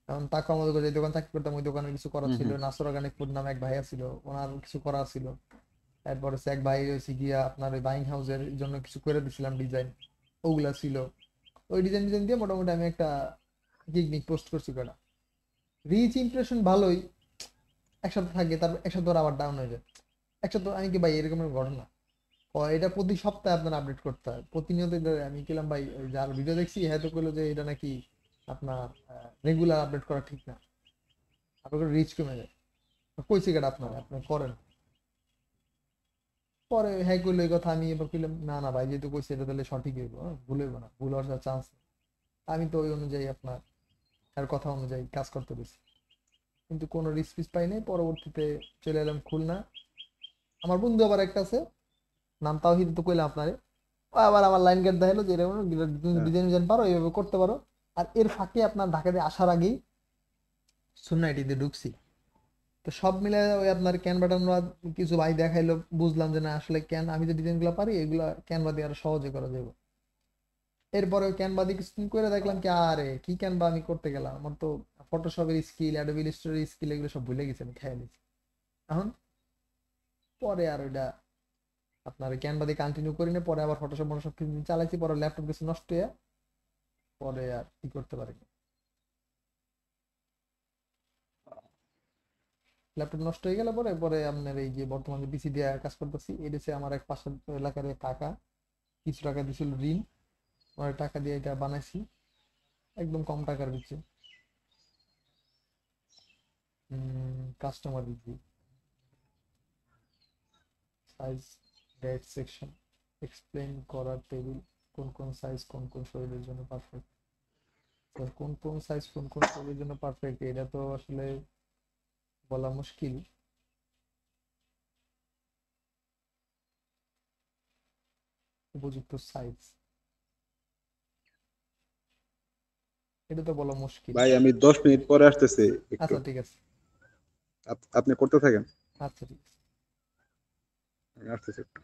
কারণ তাকে আমাদের যে দোকান চাকরি করতাম, ওই দোকানে কিছু করা ছিল। হুম। নাসর অর্গানিক ফুড নামে এক ভাইয়া ছিল, ওনার কিছু করা ছিল। তারপর হচ্ছে এক ভাই হচ্ছে গিয়া আপনার ওই বাইং হাউসের জন্য কিছু করে দিছিলাম ডিজাইন, ওগুলা ছিল। ওই ডিজাইন ডিজাইন দিয়ে মোটামুটি আমি একটা গিগ পোস্ট করছি কটা। রিচ ইমপ্রেশন ভালোই, এক সপ্তাহ থাকে, তারপর এক সপ্তাহ আবার ডাউন হয়ে যায়। এক সপ্তাহ আমি কি ভাই এরকমের ঘটনা। এটা প্রতি সপ্তাহে আপনার আপডেট করতে হয় প্রতিনিয়ত। আমি কিলাম ভাই, ওই যার ভিডিও দেখছি হ্যাঁ তো কইলো যে এটা নাকি আপনার রেগুলার আপডেট করা ঠিক না, আপনার রিচ কমে যায়। কইছি কেটা আপনার আপনি করেন। পরে হ্যাঁ কইলো এই কথা, আমি এবার কইলাম না না ভাই, যেহেতু কইছি এটা তাহলে সঠিক হইব, ভুল হইব না, ভুল হওয়ার চান্স। আমি তো ওই অনুযায়ী আপনার তার কথা অনুযায়ী কাজ করতে পেরেছি, কিন্তু কোনো রিসপিস পাই নাই। পরবর্তীতে চলে এলাম খুলনা। আমার বন্ধু আবার একটা আছে, নাম তাওহিদ, তো কইলাম আপনারে। ও আবার আমার লাইন গেট দেখালো যে এরকম তুমি হ্যাঁ। ডিজাইন ডিজাইন পারো, এইভাবে করতে পারো। আর এর ফাঁকে আপনার ঢাকাতে আসার আগেই সুন্না আইটিতে ঢুকছি। তো সব মিলে ওই আপনার ক্যানভা ট্যানভা কিছু ভাই দেখাইলো, বুঝলাম যে না আসলে ক্যান আমি যে ডিজাইন গুলো পারি এগুলা ক্যানভা দিয়ে আরো সহজে করা যাবে। এরপরে ওই ক্যানভা দিয়ে কিছুদিন করে দেখলাম কি আরে কি ক্যানভা আমি করতে গেলাম, আমার তো ফটোশপের স্কিল, অ্যাডোবি ইলাস্ট্রেটর স্কিল এগুলো সব ভুলে গেছি, আমি খেয়াল নিছি। এখন পরে আর ওইটা আপনার ক্যানভা দিয়ে কন্টিনিউ করি না, পরে আবার ফটোশপ ফটোশপ কিছুদিন চালাইছি, পরে ল্যাপটপ কিছু নষ্ট হয়ে পরে আর কি করতে পারি। ল্যাপটপ নষ্ট হয়ে গেলে পরে পরে আপনার এই যে বর্তমানে পিসি দিয়ে কাজ করতেছি, এটা হচ্ছে আমার এক পাশের এলাকার এক কাকা কিছু টাকা দিছিল ঋণ, ওই টাকা দিয়ে এটা বানাইছি একদম কম টাকার ভিতরে। Customer review, size, date section, explain করার টেবিল, কোন কোন সাইজ কোন কোন শরীরের জন্য পারফেক্ট। কোন কোন সাইজ কোন কোন শরীরের জন্য পারফেক্ট এটা তো আসলে বলা মুশকিল। উপযুক্ত সাইজ, এটা তো বলা মুশকিল। ভাই আমি 10 মিনিট পরে আসতেছি একটু। আচ্ছা ঠিক আছে। আপনি করতে থাকেন, আচ্ছা ঠিক আছে। আমি আসতেছি একটু।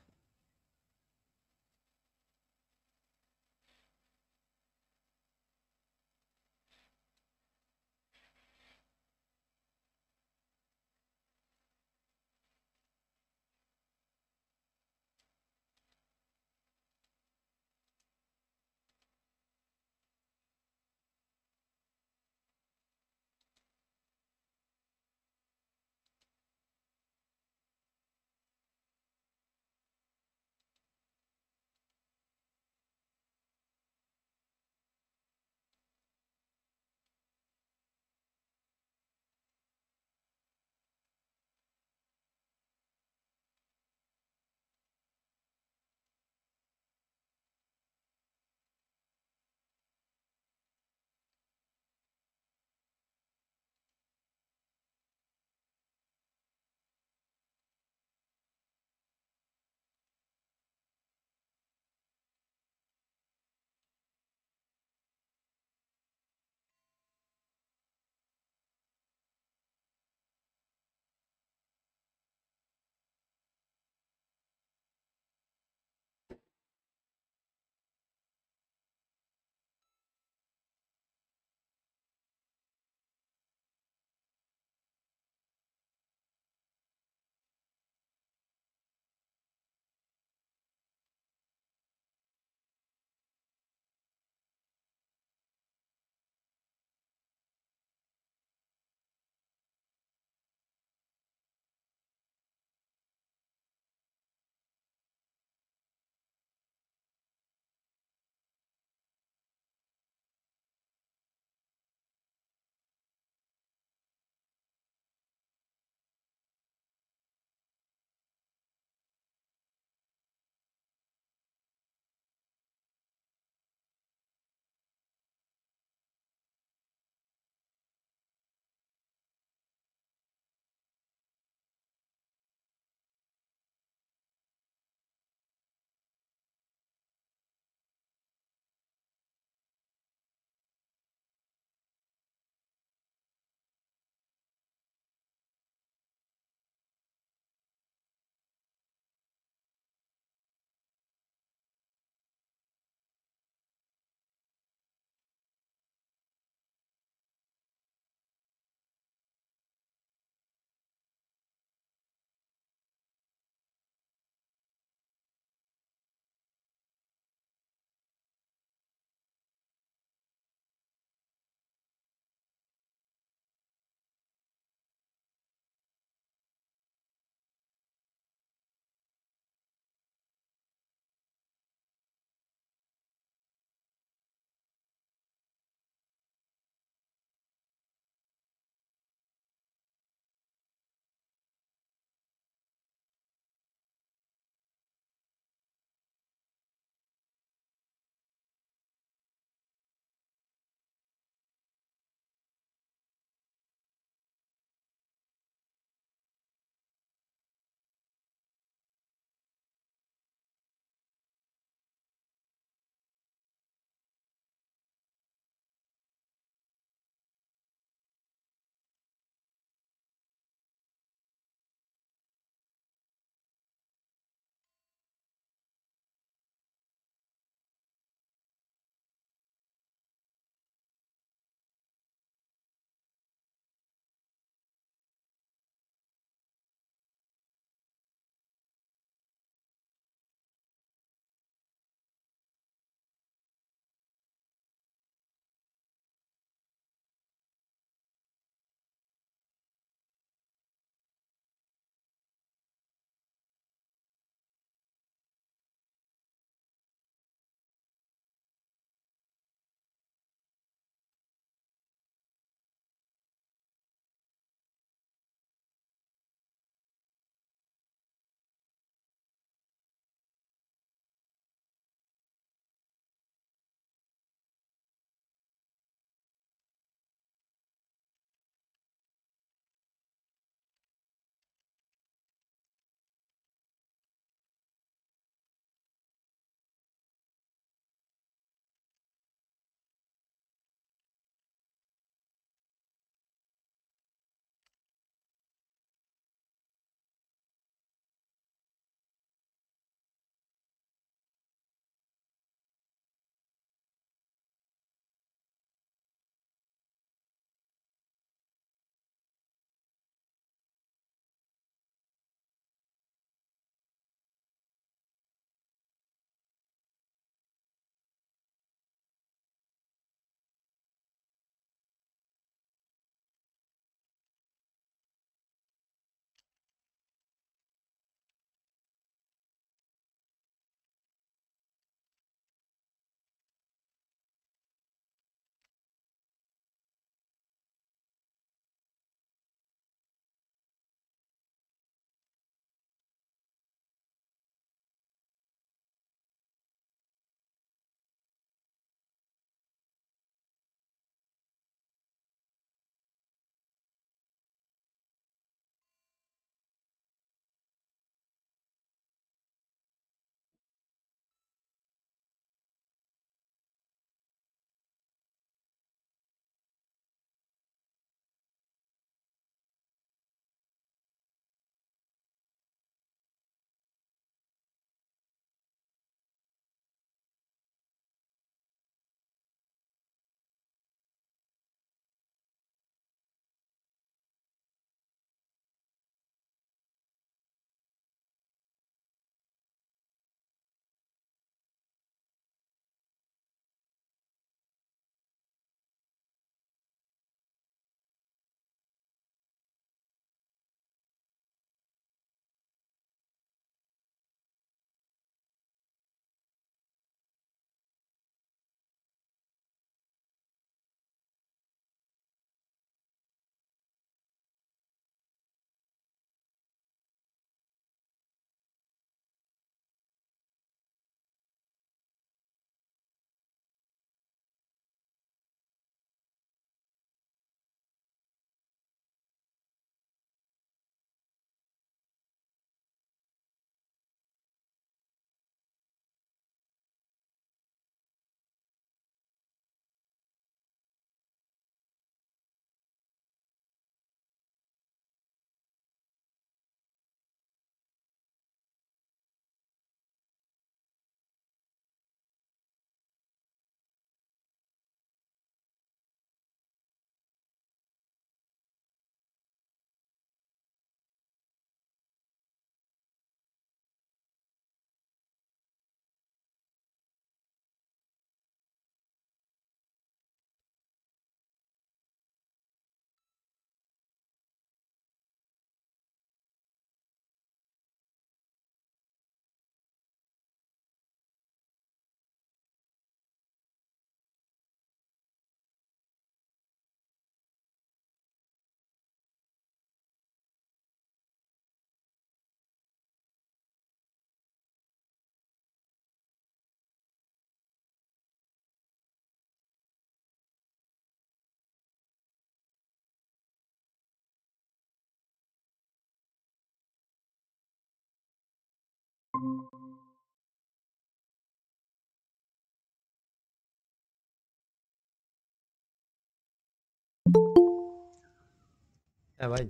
হ্যাঁ ভাই।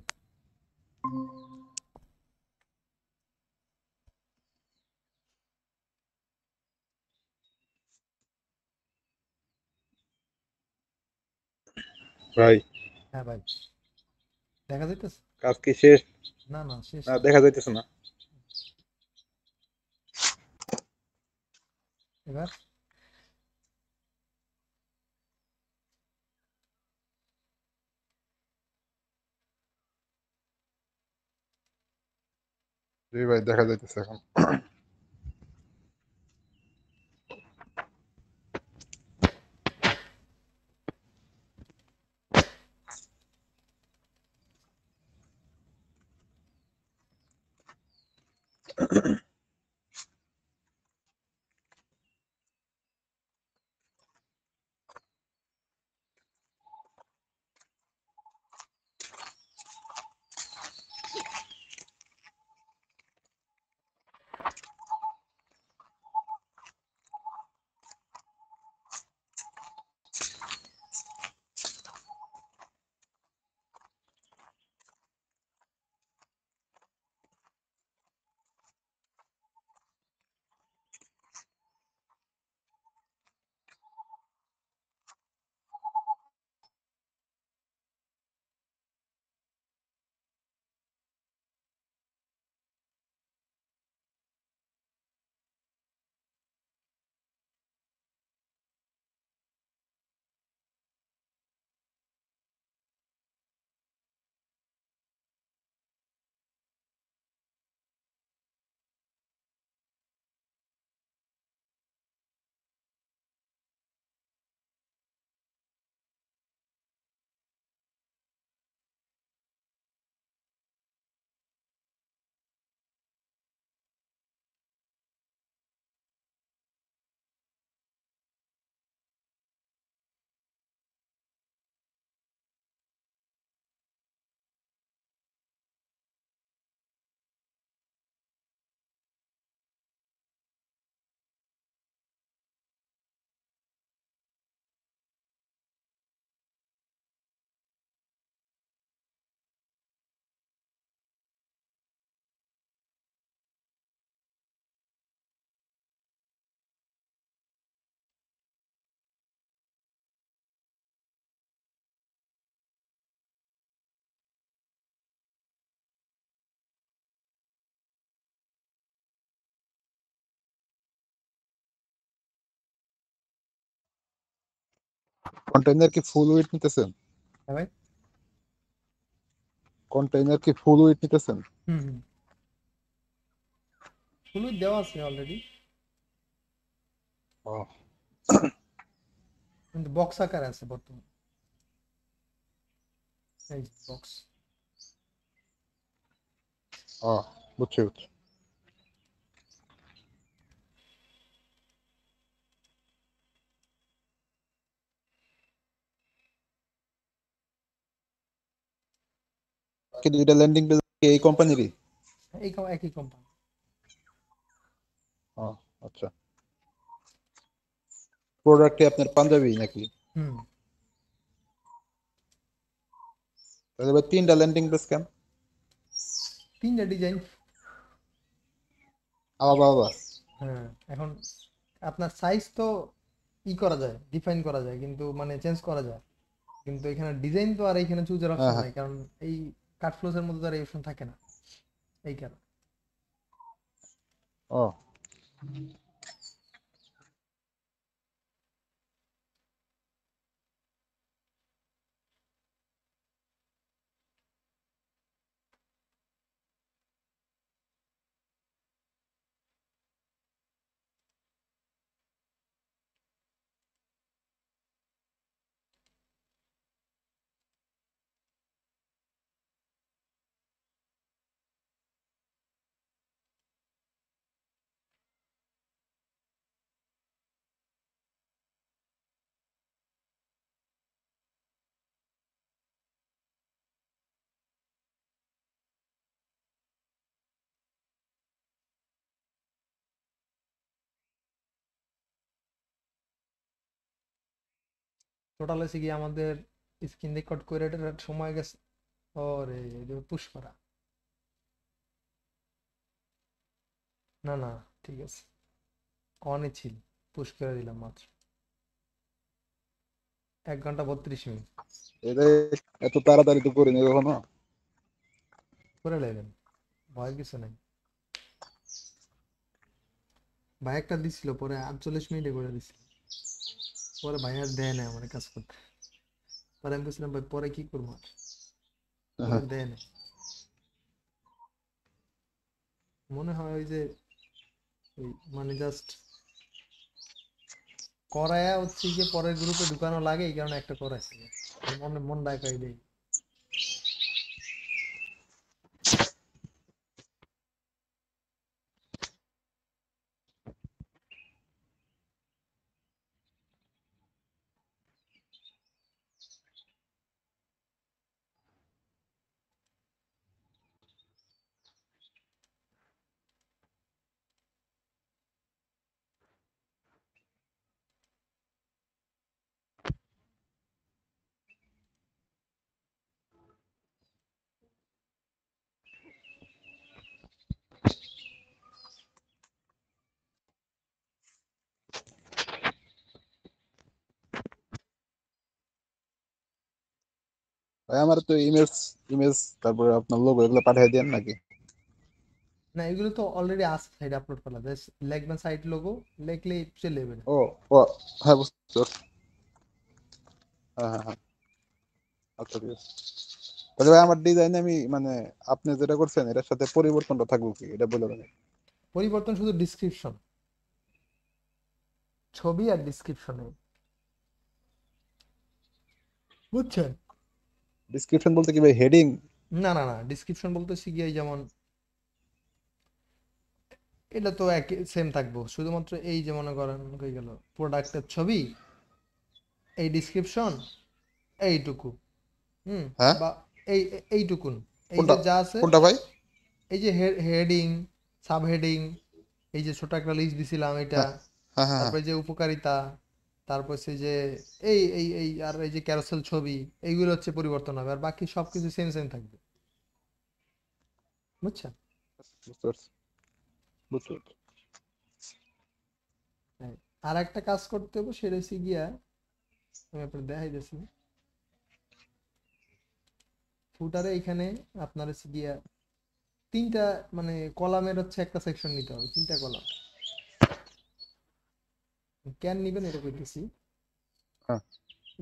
ভাই হ্যাঁ ভাই, দেখা যাইতেছে? কাজ কি শেষ? না না, শেষ না না। দেখা যাইতেছে না। এবার জি ভাই দেখা যাইতেছে এখন। কন্টেইনার কি ফুল উইডথ নিতেছেন? হ্যাঁ ভাই। কন্টেইনার কি ফুল উইডথ নিতেছেন? হুম হুম, হলুদ দেওয়া আছে অলরেডি, ও কিন্তু বক্স আকারে আছে বর্তমানে। এই বক্স। ও বুঝছি বুঝছি। কি দুইটা ল্যান্ডিং পেজ এই কোম্পানিরই? একই কোম্পানি। ও আচ্ছা। প্রোডাক্টে আপনার পাঞ্জাবি নাকি? হুম। তাহলে ভাই তিনটা ল্যান্ডিং পেজ কেন? তিনটা ডিজাইন। আলাদা আলাদা? হ্যাঁ, এখন আপনার সাইজ তো করা যায়, ডিফাইন করা যায়, কিন্তু মানে চেঞ্জ করা যায়, কিন্তু এখানে ডিজাইন তো আর এখানে চুজের হ্যাঁ অপশন হ্যাঁ। নাই, কারণ এই কাট ফ্লোজের মধ্যে তো আর এই অপশন থাকে না, এই কারণ। ও টোটাল হচ্ছে কি আমাদের স্ক্রিন রেকর্ড করে এটার সময় গেছে। ওরে পুশ করা, না না ঠিক আছে, অনে ছিল, পুশ করে দিলাম মাত্র 1 ঘন্টা 32 মিনিট এটা এত তাড়াতাড়ি তো করিনি কখনো। করে নেবেন, ভয়ের কিছু নাই। ভাই একটা দিছিল, পরে 48 মিনিটে করে দিছিল, পরে ভাই আর দেয় না আমার কাজ করতে। পরে আমি বলছিলাম ভাই পরে কি করবো আর, পরে হ্যাঁ। দেয় না। মনে হয় ওই যে ওই মানে জাস্ট করায়া হচ্ছে গিয়ে পরের গ্রুপে ঢুকানো লাগে, এই কারণে একটা করাইছে, মনে মন ডাকাই দেই। ভাই আমার তো ইমেজ ইমেজ তারপরে আপনার লোগো এগুলো পাঠিয়ে দেন নাকি? না এগুলো তো অলরেডি আছে সাইড আপলোড করা, জাস্ট লিখবেন সাইট লোগো, লিখলেই চলে যাবে। ও ও, হ্যাঁ বুঝতে পারছি। হ্যাঁ হ্যাঁ হ্যাঁ, আচ্ছা ঠিক আছে। তাহলে ভাই আমার ডিজাইন আমি মানে আপনি যেটা করছেন এটার সাথে পরিবর্তনটা থাকবো কি এটা বলে দেন। পরিবর্তন শুধু ডিসক্রিপশন, ছবি আর ডিসক্রিপশনে, বুঝছেন? ডিসক্রিপশন বলতে কি ভাই, হেডিং? না না না, ডিসক্রিপশন বলতেছি গিয়ে যেমন এটা তো একই সেম থাকবো, শুধুমাত্র এই যে মনে করেন হয়ে গেল প্রোডাক্টের ছবি, এই ডিসক্রিপশন, এইটুকু, হুম, হ্যাঁ, বা এই এইটুকুন, এই কোনটা যে যা আছে, কোনটা ভাই? এই যে হেডিং, সাব হেডিং, এই যে ছোট একটা লিস্ট দিছিলাম এটা, হ্যাঁ হ্যাঁ হ্যাঁ হ্যাঁ। তারপরে যে উপকারিতা, তারপর সে যে এই আর এই যে ক্যারোসেল ছবি, এইগুলো হচ্ছে পরিবর্তন হবে, আর বাকি সবকিছু সেম সেম থাকবে, বুঝছেন? বুঝতে পারছি, বুঝতে পারছি। হ্যাঁ। আর একটা কাজ করতে হবে, সেটা হচ্ছে গিয়া আমি আপনার দেখাইতেছি, ফুটারে এখানে আপনার হচ্ছে গিয়া তিনটা মানে কলামের হচ্ছে একটা সেকশন নিতে হবে, তিনটা কলাম। কেন নিবেন এটা কইতেছি, হ্যাঁ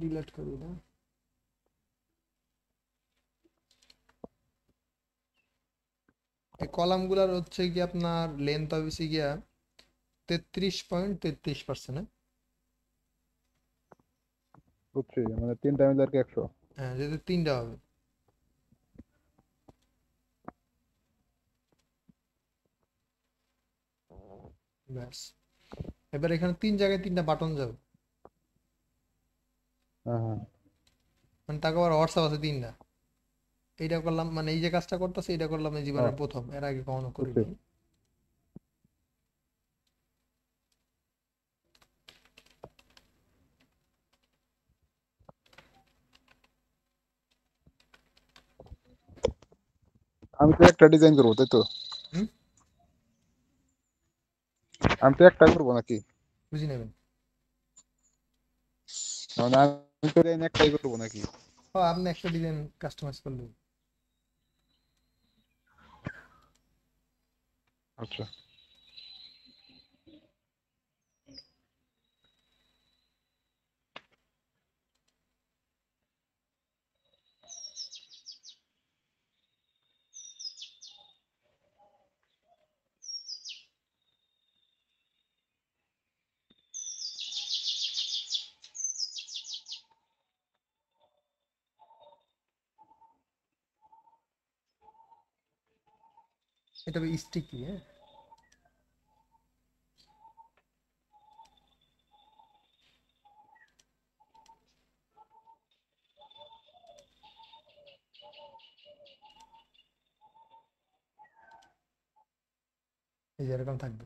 ডিলিট করি না। এই কলামগুলার হচ্ছে কি আপনার লেন্থ হবে গিয়া 33.33%। বুঝছি, মানে তিনটা মিলে আর কি 100। হ্যাঁ যেহেতু তিনটা হবে, ব্যাস। এবার এখানে তিন জায়গায় তিনটা বাটন যাবে, হ্যাঁ হ্যাঁ মানে তাকে আবার হোয়াটসঅ্যাপ আছে তিনটা। এইটা করলাম মানে এই যে কাজটা করতেছে, এটা করলাম এই হ্যাঁ, জীবনের প্রথম, এর আগে কখনো করি বুঝছি। নাই। আমি তো একটা ডিজাইন করবো তাই তো? হুম, আমি তো একটা করবো নাকি? বুঝি নেবেন। মানে আমি তো ডিজাইন একটাই করবো নাকি? ও আপনি একটা ডিজাইন কাস্টমাইজ করলেন। আচ্ছা। এটা স্টিকি, হ্যাঁ। এই যে এরকম থাকবে।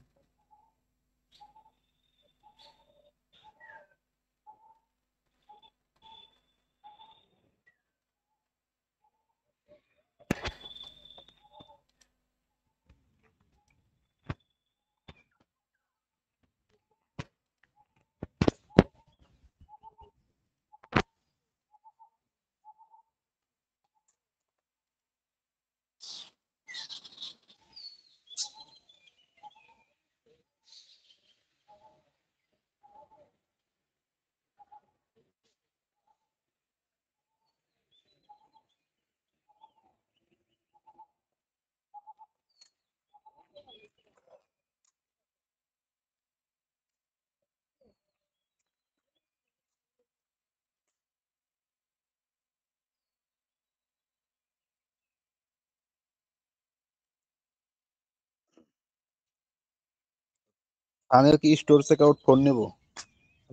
ফানের কি স্টোর চেকআউট ফোন নেব?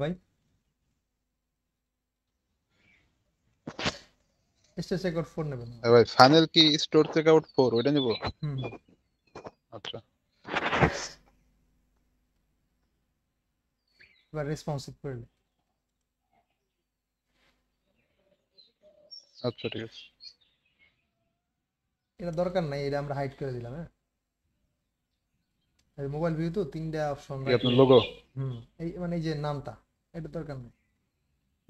ভাই স্টেজ রেকর্ড ফোন নেবেন না। ভাই ফানের কি স্টোর চেকআউট 4 ওইটা নেব? হুম হুম। আচ্ছা এবার রেসপন্সিভ করলে আচ্ছা ঠিক আছে। এটা দরকার নাই, এটা আমরা হাইড করে দিলাম। হ্যাঁ মোবাইল ভিউ তো তিনটা অপশন কি আপনার রাখলে। লোগো? হুম। এই মানে এই যে নামটা, এটা দরকার নেই,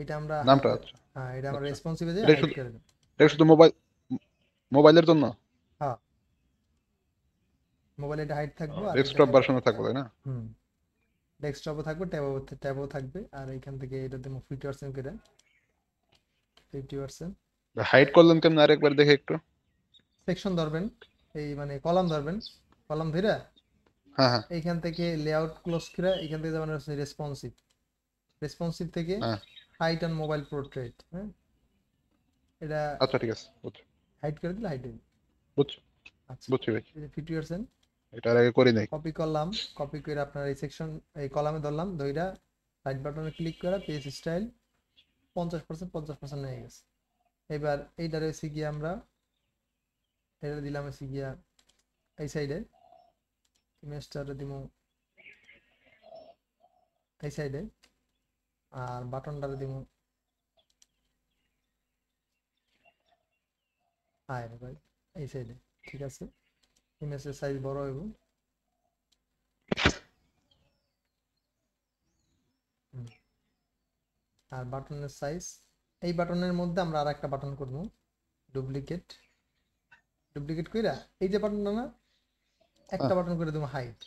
এটা আমরা হাইড নামটা? করে। আচ্ছা হ্যাঁ এটা আমরা আচ্ছা। রেসপন্সিভে যে এটা হাইড শুধু করে দিই। এটা শুধু মোবাইলের জন্য? হ্যাঁ মোবাইলে এটা হাইড থাকবো আর এটা ডেস্কটপ থাকবে। ভার্সনে থাকবে তাই না? হুম ডেস্কটপও থাকবে, ট্যাবও থাকবে, আর এইখান থেকে এটা দেবো 50% করে, 50%। হাইড করলেন কেমন আরেকবার দেখে একটু। সেকশন ধরবেন, এই মানে কলাম ধরবেন, কলাম ধরে হ্যাঁ হ্যাঁ এইখান থেকে লেআউট ক্লোজ করে এইখান থেকে যাবেন হচ্ছে রেসপন্সিভ, রেসপন্সিভ থেকে হ্যাঁ। Height on mobile portrait. হ্যাঁ এটা আচ্ছা ঠিক আছে, বুঝছি হাইড করে দিলে হাইড হবে। বুঝছি আচ্ছা বুঝছি ভাই। 50%। এটা আর আগে করি নাই। কপি করলাম, কপি করে আপনার এই সেকশন এই কলামে ধরলাম, ধইরা রাইট বাটনে ক্লিক করে পেজ স্টাইল 50%, 50% হয়ে গেছে। এবার এইটা রয়েছে গিয়ে আমরা এটা দিলাম হচ্ছে গিয়া এই সাইডে, ইমেজটা দিব এই সাইডে, আর বাটনটা দিব আয় ভাই এই সাইডে। ঠিক আছে, ইমেজের সাইজ বড় হইব। হুম, আর বাটনের সাইজ, এই বাটনের মধ্যে আমরা আর একটা বাটন করব, ডুপ্লিকেট, ডুপ্লিকেট কইরা এই যে বাটনটা না, একটা হ্যাঁ বাটন করে দেবো হাইট।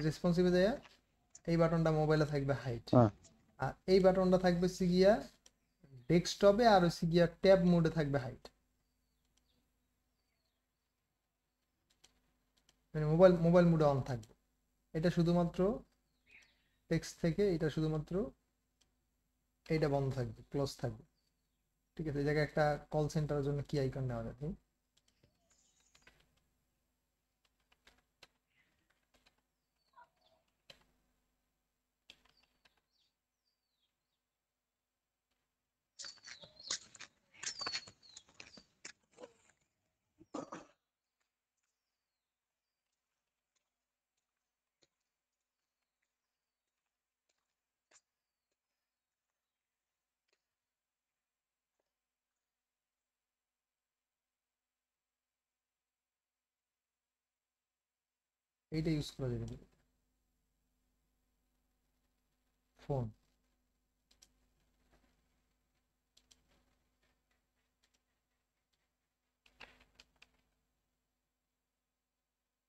রেসপন্সিভে দেয়া এই বাটনটা মোবাইলে থাকবে হাইট, হ্যাঁ আর এই বাটনটা থাকবে হচ্ছে গিয়া ডেস্কটপে, আর হচ্ছে গিয়া ট্যাব মোডে থাকবে হাইট। মানে মোবাইল মোবাইল মোডে অন থাকবে। এটা শুধুমাত্র টেক্সট থেকে, এটা শুধুমাত্র এইটা বন্ধ থাকবে, ক্লোজ থাকবে। ঠিক আছে, এই জায়গায় একটা কল সেন্টারের জন্য কি আইকন নেওয়া যাবে। এইটা ইউজ করা যাবে। ফোন,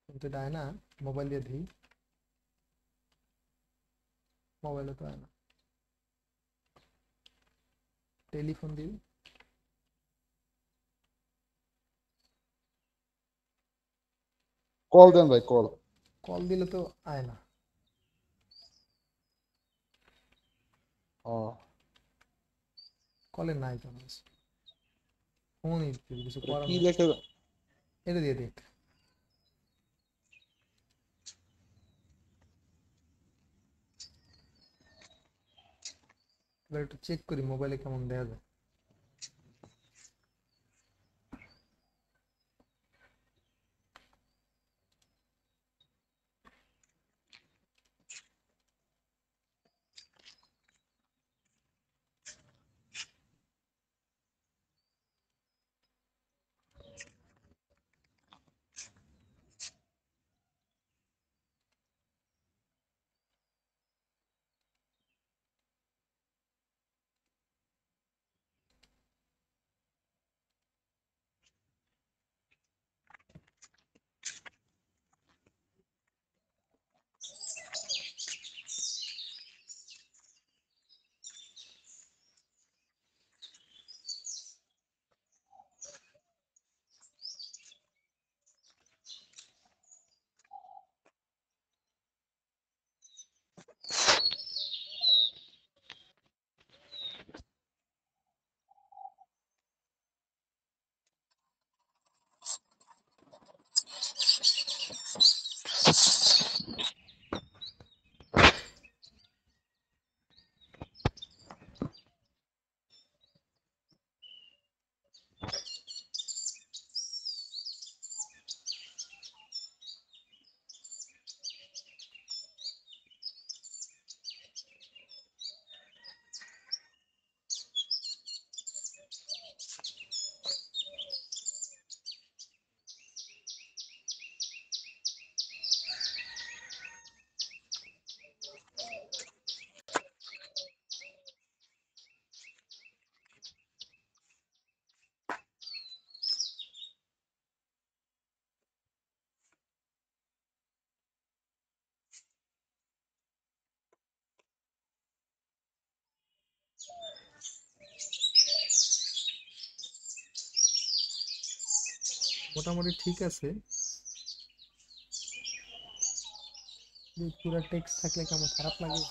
কিন্তু এটা আয় না, মোবাইল দিয়ে দিই, মোবাইলে তো আয় না, টেলিফোন দিই, কল দেন ভাই, কল। কল দিলে তো আয় না। ও কলে নাই কেন, ফোনই কিছু এটা করার কি নাই। লেখে? এটা দিয়ে দেখ, এবার একটু চেক করি মোবাইলে কেমন দেখা যায়। মোটামুটি ঠিক আছে। পুরো টেক্সট থাকলে কেমন খারাপ লাগে।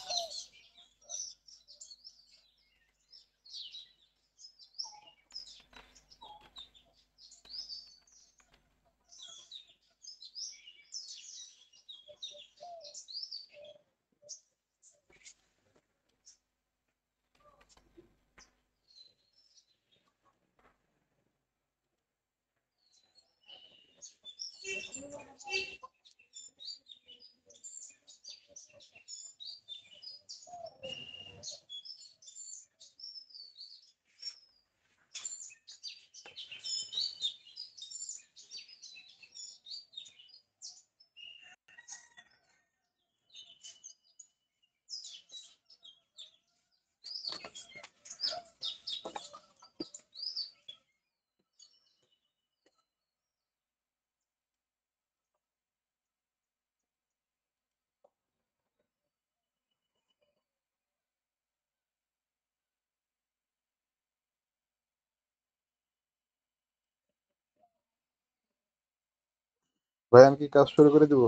ভাই আমি কি কাজ শুরু করে দিব?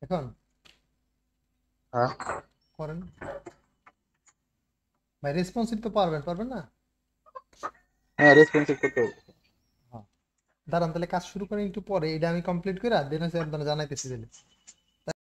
এখন হ্যাঁ করেন ভাই, রেসপন্সিভ তো পারবেন না? হ্যাঁ, রেসপন্সিভ করতে হবে। হ্যাঁ, দাঁড়ান তাহলে কাজ শুরু করেন একটু পরে, এটা আমি কমপ্লিট করে দেন হচ্ছে আপনারা জানাইতেছি দিলে।